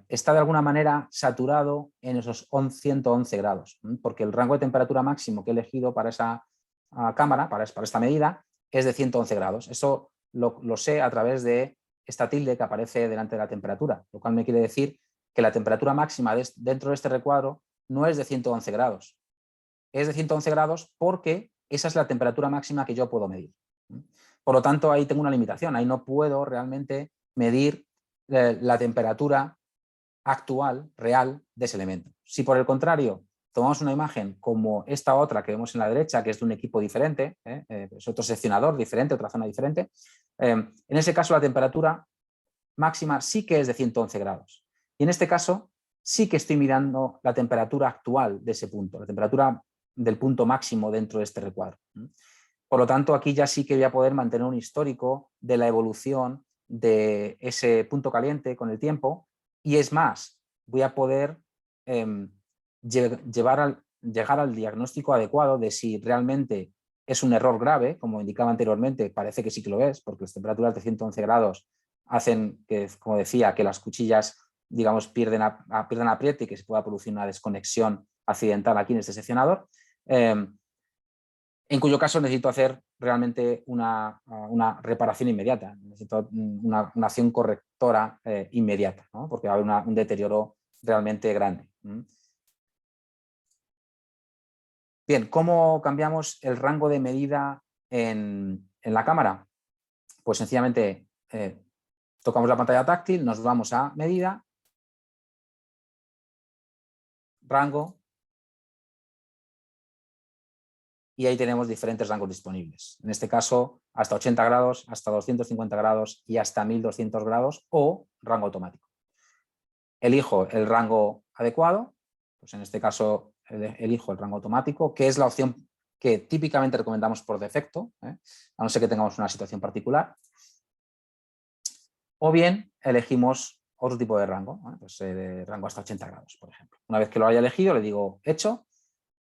Está de alguna manera saturado en esos 111 grados, porque el rango de temperatura máximo que he elegido para esa cámara, para esta medida, es de 111 grados. Eso lo sé a través de esta tilde que aparece delante de la temperatura, lo cual me quiere decir que la temperatura máxima dentro de este recuadro no es de 111 grados. Es de 111 grados porque esa es la temperatura máxima que yo puedo medir. Por lo tanto, ahí tengo una limitación, ahí no puedo realmente medir la temperatura actual, real, de ese elemento. Si por el contrario tomamos una imagen como esta otra que vemos en la derecha, que es de un equipo diferente, es otro seccionador diferente, otra zona diferente, en ese caso la temperatura máxima sí que es de 111 grados. Y en este caso sí que estoy mirando la temperatura actual de ese punto, la temperatura del punto máximo dentro de este recuadro. Por lo tanto, aquí ya sí que voy a poder mantener un histórico de la evolución de ese punto caliente con el tiempo, y es más, voy a poder llegar al diagnóstico adecuado de si realmente es un error grave, como indicaba anteriormente, parece que sí que lo es, porque las temperaturas de 111 grados hacen que, como decía, que las cuchillas, digamos, pierdan apriete y que se pueda producir una desconexión accidental aquí en este seccionador, en cuyo caso necesito hacer realmente una reparación inmediata, necesito una acción correctora inmediata, ¿no? Porque va a haber un deterioro realmente grande. Bien, ¿cómo cambiamos el rango de medida en la cámara? Pues sencillamente tocamos la pantalla táctil, nos vamos a medida, rango, y ahí tenemos diferentes rangos disponibles. En este caso, hasta 80 grados, hasta 250 grados y hasta 1200 grados o rango automático. Elijo el rango adecuado, pues en este caso elijo el rango automático, que es la opción que típicamente recomendamos por defecto, a no ser que tengamos una situación particular. O bien elegimos otro tipo de rango, pues de rango hasta 80 grados, por ejemplo. Una vez que lo haya elegido, le digo hecho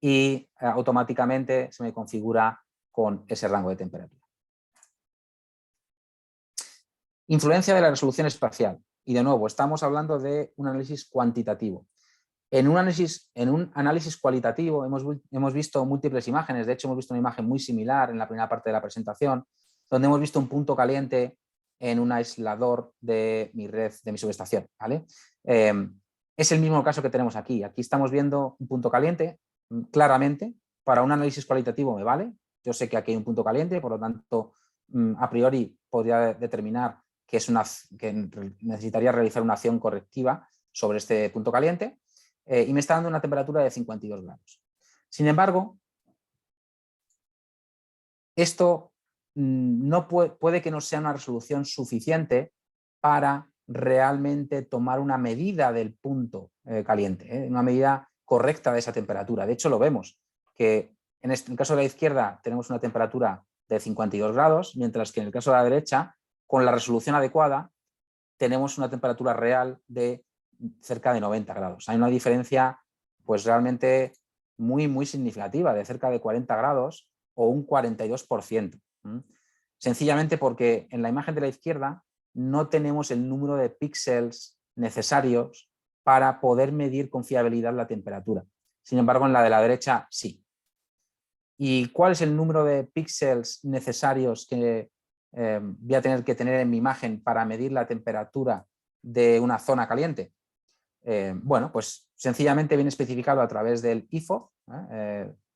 y automáticamente se me configura con ese rango de temperatura. Influencia de la resolución espacial. Y de nuevo, estamos hablando de un análisis cuantitativo. En un análisis cualitativo hemos visto múltiples imágenes, de hecho hemos visto una imagen muy similar en la primera parte de la presentación, donde hemos visto un punto caliente en un aislador de mi red, de mi subestación, ¿vale? Es el mismo caso que tenemos aquí. Aquí estamos viendo un punto caliente, claramente, para un análisis cualitativo me vale. Yo sé que aquí hay un punto caliente, por lo tanto, a priori podría determinar que necesitaría realizar una acción correctiva sobre este punto caliente, y me está dando una temperatura de 52 grados. Sin embargo, esto no puede que no sea una resolución suficiente para realmente tomar una medida del punto caliente, una medida correcta de esa temperatura. De hecho, lo vemos, que en el caso de la izquierda tenemos una temperatura de 52 grados, mientras que en el caso de la derecha, con la resolución adecuada, tenemos una temperatura real de cerca de 90 grados. Hay una diferencia pues realmente muy significativa, de cerca de 40 grados o un 42%. Sencillamente porque en la imagen de la izquierda no tenemos el número de píxeles necesarios para poder medir con fiabilidad la temperatura. Sin embargo, en la de la derecha sí. ¿Y cuál es el número de píxeles necesarios que voy a tener que tener en mi imagen para medir la temperatura de una zona caliente? Bueno, pues sencillamente viene especificado a través del IFO,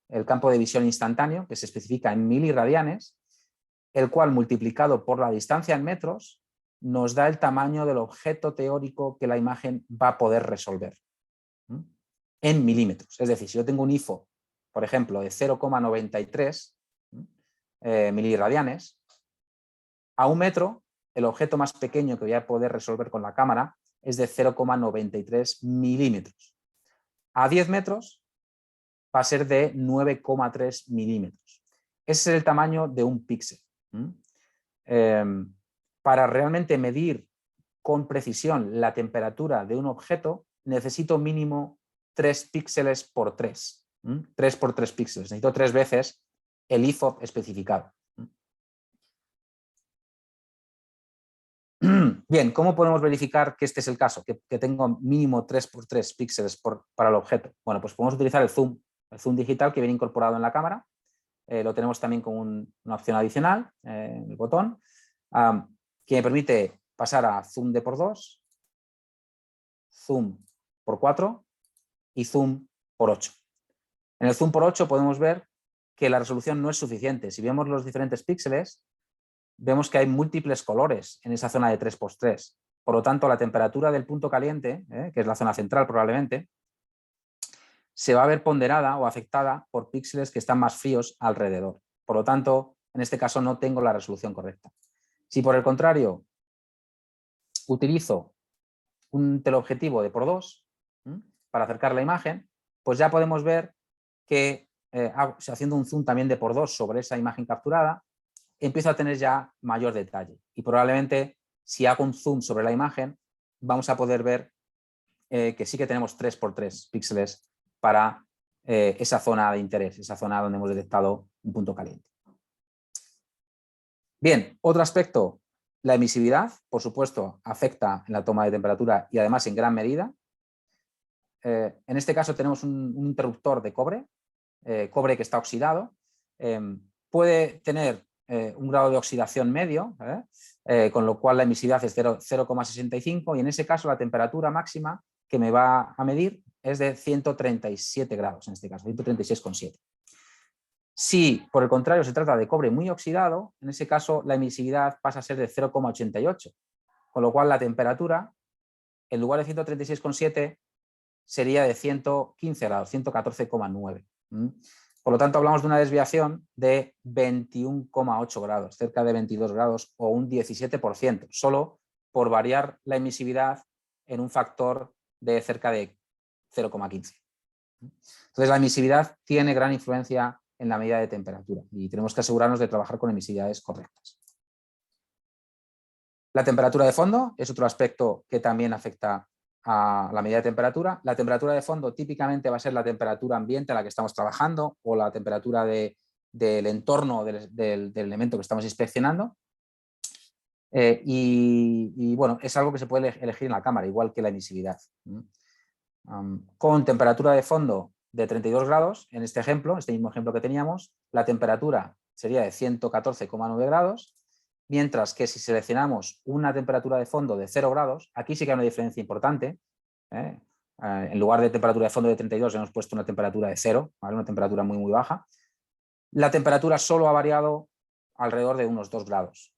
el campo de visión instantáneo, que se especifica en miliradianes, el cual multiplicado por la distancia en metros nos da el tamaño del objeto teórico que la imagen va a poder resolver en milímetros. Es decir, si yo tengo un IFO, por ejemplo, de 0,93 miliradianes, a un metro, el objeto más pequeño que voy a poder resolver con la cámara es de 0,93 milímetros. A 10 metros va a ser de 9,3 milímetros. Ese es el tamaño de un píxel. Para realmente medir con precisión la temperatura de un objeto, necesito mínimo 3 píxeles por 3. 3 por 3 píxeles. Necesito 3 veces el IFO especificado. Bien, ¿cómo podemos verificar que este es el caso? Que tengo mínimo 3 por 3 píxeles para el objeto. Bueno, pues podemos utilizar el zoom digital que viene incorporado en la cámara. Lo tenemos también con una opción adicional, el botón, que me permite pasar a zoom de por 2, zoom por 4 y zoom por 8. En el zoom por 8 podemos ver que la resolución no es suficiente. Si vemos los diferentes píxeles, vemos que hay múltiples colores en esa zona de 3×3. Por lo tanto, la temperatura del punto caliente, que es la zona central probablemente, se va a ver ponderada o afectada por píxeles que están más fríos alrededor. Por lo tanto, en este caso no tengo la resolución correcta. Si por el contrario utilizo un teleobjetivo de por 2 para acercar la imagen, pues ya podemos ver que haciendo un zoom también de por 2 sobre esa imagen capturada, empiezo a tener ya mayor detalle. Y probablemente si hago un zoom sobre la imagen, vamos a poder ver que sí que tenemos 3×3 píxeles para esa zona de interés, esa zona donde hemos detectado un punto caliente. Bien, otro aspecto, la emisividad, por supuesto, afecta en la toma de temperatura y además en gran medida. En este caso tenemos un interruptor de cobre, cobre que está oxidado. Puede tener un grado de oxidación medio, con lo cual la emisividad es 0,65 y en ese caso la temperatura máxima que me va a medir es de 137 grados, en este caso, 136,7. Si, por el contrario, se trata de cobre muy oxidado, en ese caso la emisividad pasa a ser de 0,88, con lo cual la temperatura, en lugar de 136,7, sería de 115 grados, 114,9. Por lo tanto, hablamos de una desviación de 21,8 grados, cerca de 22 grados o un 17%, solo por variar la emisividad en un factor de cerca de 0,15. Entonces, la emisividad tiene gran influencia en la medida de temperatura y tenemos que asegurarnos de trabajar con emisividades correctas. La temperatura de fondo es otro aspecto que también afecta a la medida de temperatura. La temperatura de fondo típicamente va a ser la temperatura ambiente a la que estamos trabajando o la temperatura del entorno del elemento que estamos inspeccionando. Y bueno, es algo que se puede elegir en la cámara, igual que la emisividad. Con temperatura de fondo de 32 grados, en este ejemplo, este mismo ejemplo que teníamos, la temperatura sería de 114,9 grados, mientras que si seleccionamos una temperatura de fondo de 0 grados, aquí sí que hay una diferencia importante. En lugar de temperatura de fondo de 32 hemos puesto una temperatura de 0, ¿vale? Una temperatura muy baja. La temperatura solo ha variado alrededor de unos 2 grados,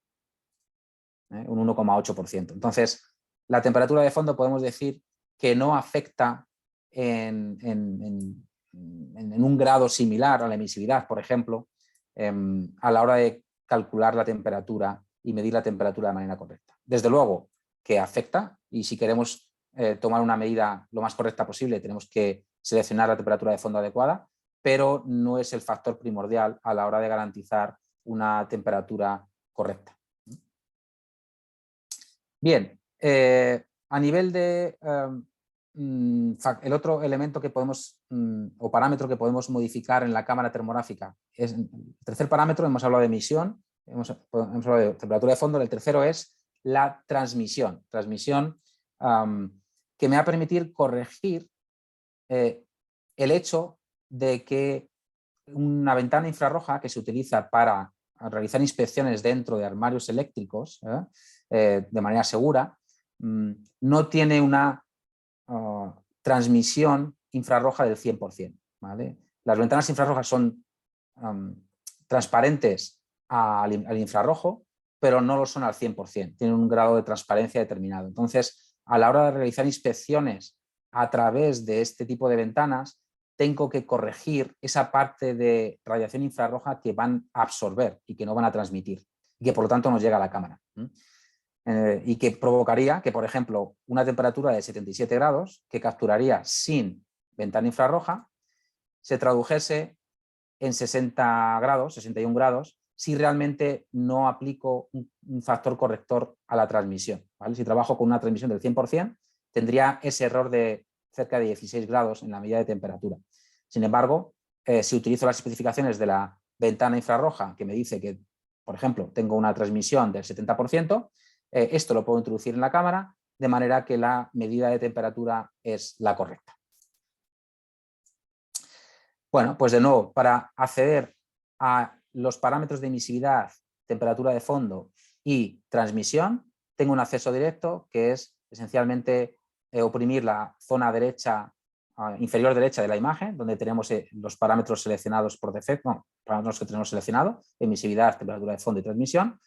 un 1,8%. Entonces, la temperatura de fondo podemos decir que no afecta en un grado similar a la emisividad, por ejemplo, a la hora de calcular la temperatura y medir la temperatura de manera correcta. Desde luego que afecta y si queremos tomar una medida lo más correcta posible tenemos que seleccionar la temperatura de fondo adecuada, pero no es el factor primordial a la hora de garantizar una temperatura correcta. Bien, a nivel de el otro elemento que podemos, o parámetro que podemos modificar en la cámara termográfica, es el tercer parámetro. Hemos hablado de emisión, hemos hablado de temperatura de fondo. El tercero es la transmisión. Que me va a permitir corregir el hecho de que una ventana infrarroja que se utiliza para realizar inspecciones dentro de armarios eléctricos de manera segura, no tiene una transmisión infrarroja del 100%. ¿Vale? Las ventanas infrarrojas son transparentes al infrarrojo, pero no lo son al 100%, tienen un grado de transparencia determinado. Entonces, a la hora de realizar inspecciones a través de este tipo de ventanas, tengo que corregir esa parte de radiación infrarroja que van a absorber y que no van a transmitir, y que por lo tanto nos llega a la cámara. Y que provocaría que, por ejemplo, una temperatura de 77 grados que capturaría sin ventana infrarroja se tradujese en 60 grados, 61 grados, si realmente no aplico un factor corrector a la transmisión. ¿Vale? Si trabajo con una transmisión del 100%, tendría ese error de cerca de 16 grados en la medida de temperatura. Sin embargo, si utilizo las especificaciones de la ventana infrarroja, que me dice que, por ejemplo, tengo una transmisión del 70%, esto lo puedo introducir en la cámara de manera que la medida de temperatura es la correcta. Bueno, pues de nuevo, para acceder a los parámetros de emisividad, temperatura de fondo y transmisión, tengo un acceso directo que es esencialmente oprimir la zona derecha, inferior derecha de la imagen, donde tenemos los parámetros seleccionados por defecto, bueno, parámetros que tenemos seleccionados, emisividad, temperatura de fondo y transmisión,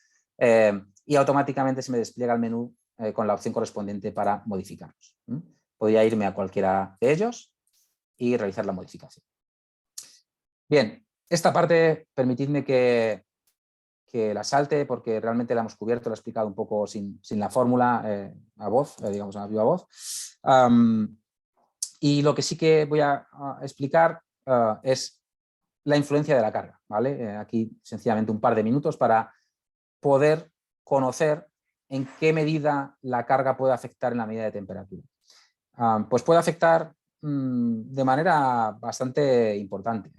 y automáticamente se me despliega el menú con la opción correspondiente para modificarlos. Podría irme a cualquiera de ellos y realizar la modificación. Bien, esta parte permitidme que la salte porque realmente la hemos cubierto, la he explicado un poco sin la fórmula a voz, digamos a viva voz. Y lo que sí que voy a explicar es la influencia de la carga. ¿Vale? Aquí sencillamente un par de minutos para poder conocer en qué medida la carga puede afectar en la medida de temperatura. Pues puede afectar de manera bastante importante.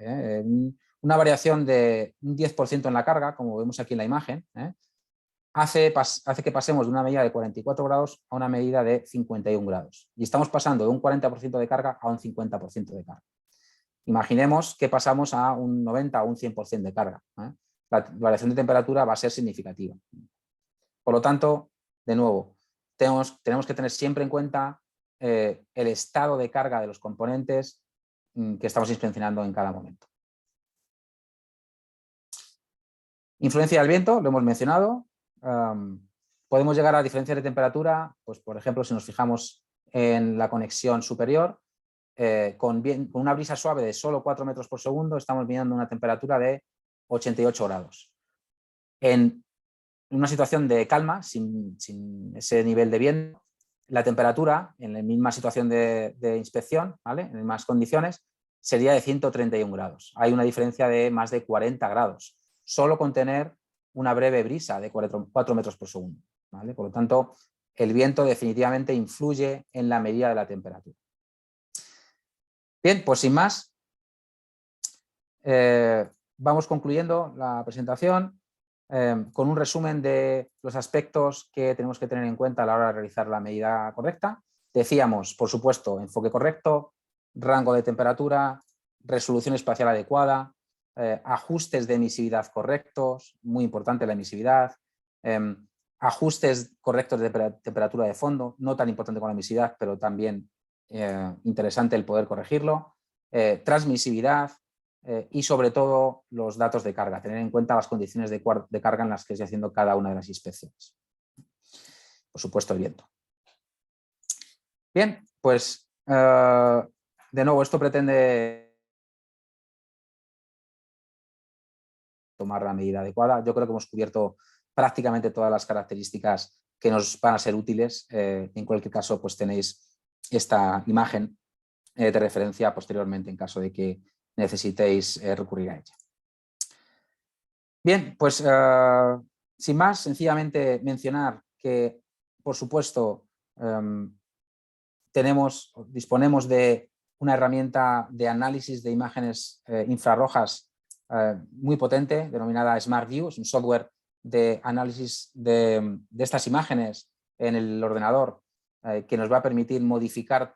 Una variación de un 10% en la carga, como vemos aquí en la imagen, hace que pasemos de una medida de 44 grados a una medida de 51 grados. Y estamos pasando de un 40% de carga a un 50% de carga. Imaginemos que pasamos a un 90 o un 100% de carga. La variación de temperatura va a ser significativa. Por lo tanto, de nuevo, tenemos que tener siempre en cuenta el estado de carga de los componentes que estamos inspeccionando en cada momento. Influencia del viento, lo hemos mencionado. Podemos llegar a diferencias de temperatura, pues por ejemplo, si nos fijamos en la conexión superior, con una brisa suave de solo 4 metros por segundo, estamos midiendo una temperatura de 88 grados. En una situación de calma, sin ese nivel de viento, la temperatura en la misma situación de inspección, ¿vale? En las mismas condiciones, sería de 131 grados. Hay una diferencia de más de 40 grados, solo con tener una breve brisa de 4 metros por segundo. ¿Vale? Por lo tanto, el viento definitivamente influye en la medida de la temperatura. Bien, pues sin más, vamos concluyendo la presentación con un resumen de los aspectos que tenemos que tener en cuenta a la hora de realizar la medida correcta. Decíamos, por supuesto, enfoque correcto, rango de temperatura, resolución espacial adecuada, ajustes de emisividad correctos, muy importante la emisividad, ajustes correctos de temperatura de fondo, no tan importante con la emisividad, pero también interesante el poder corregirlo, transmisividad, y sobre todo los datos de carga, tener en cuenta las condiciones de carga en las que estoy haciendo cada una de las inspecciones. Por supuesto, el viento. Bien, pues de nuevo esto pretende tomar la medida adecuada. Yo creo que hemos cubierto prácticamente todas las características que nos van a ser útiles. En cualquier caso, pues tenéis esta imagen de referencia posteriormente en caso de que necesitéis recurrir a ella. Bien, pues sin más, sencillamente mencionar que, por supuesto, disponemos de una herramienta de análisis de imágenes infrarrojas muy potente, denominada SmartView. Es un software de análisis de estas imágenes en el ordenador que nos va a permitir modificar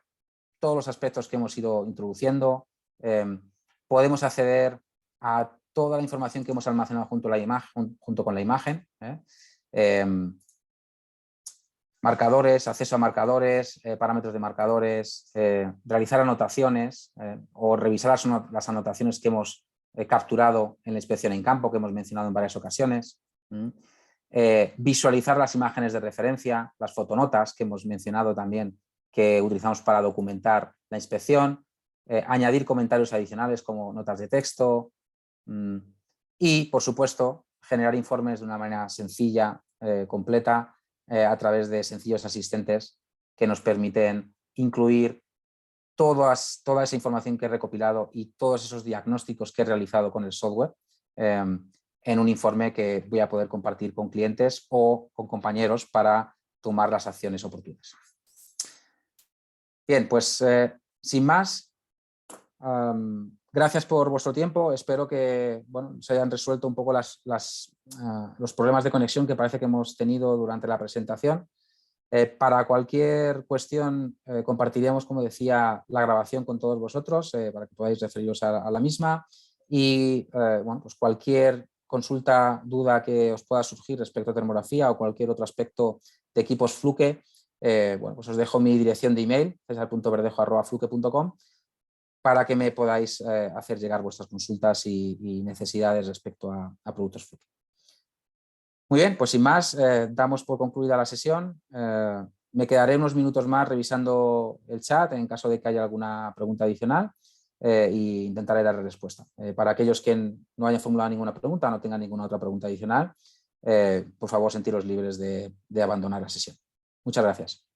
todos los aspectos que hemos ido introduciendo. Podemos acceder a toda la información que hemos almacenado junto con la imagen. Marcadores, acceso a marcadores, parámetros de marcadores, realizar anotaciones o revisar las anotaciones que hemos capturado en la inspección en campo, que hemos mencionado en varias ocasiones. Visualizar las imágenes de referencia, las fotonotas que hemos mencionado también, que utilizamos para documentar la inspección, añadir comentarios adicionales como notas de texto y, por supuesto, generar informes de una manera sencilla, completa, a través de sencillos asistentes que nos permiten incluir toda esa información que he recopilado y todos esos diagnósticos que he realizado con el software en un informe que voy a poder compartir con clientes o con compañeros para tomar las acciones oportunas. Bien, pues sin más, gracias por vuestro tiempo. Espero que se hayan resuelto un poco los problemas de conexión que parece que hemos tenido durante la presentación. Para cualquier cuestión compartiremos, como decía, la grabación con todos vosotros para que podáis referiros a la misma y pues cualquier consulta, duda que os pueda surgir respecto a termografía o cualquier otro aspecto de equipos Fluke, pues os dejo mi dirección de email, cesar.verdejo@fluke.com, para que me podáis hacer llegar vuestras consultas y necesidades respecto a productos Fluke. Muy bien, pues sin más, damos por concluida la sesión. Me quedaré unos minutos más revisando el chat en caso de que haya alguna pregunta adicional e intentaré dar respuesta. Para aquellos que no hayan formulado ninguna pregunta, no tengan ninguna otra pregunta adicional, por favor, sentiros libres de abandonar la sesión. Muchas gracias.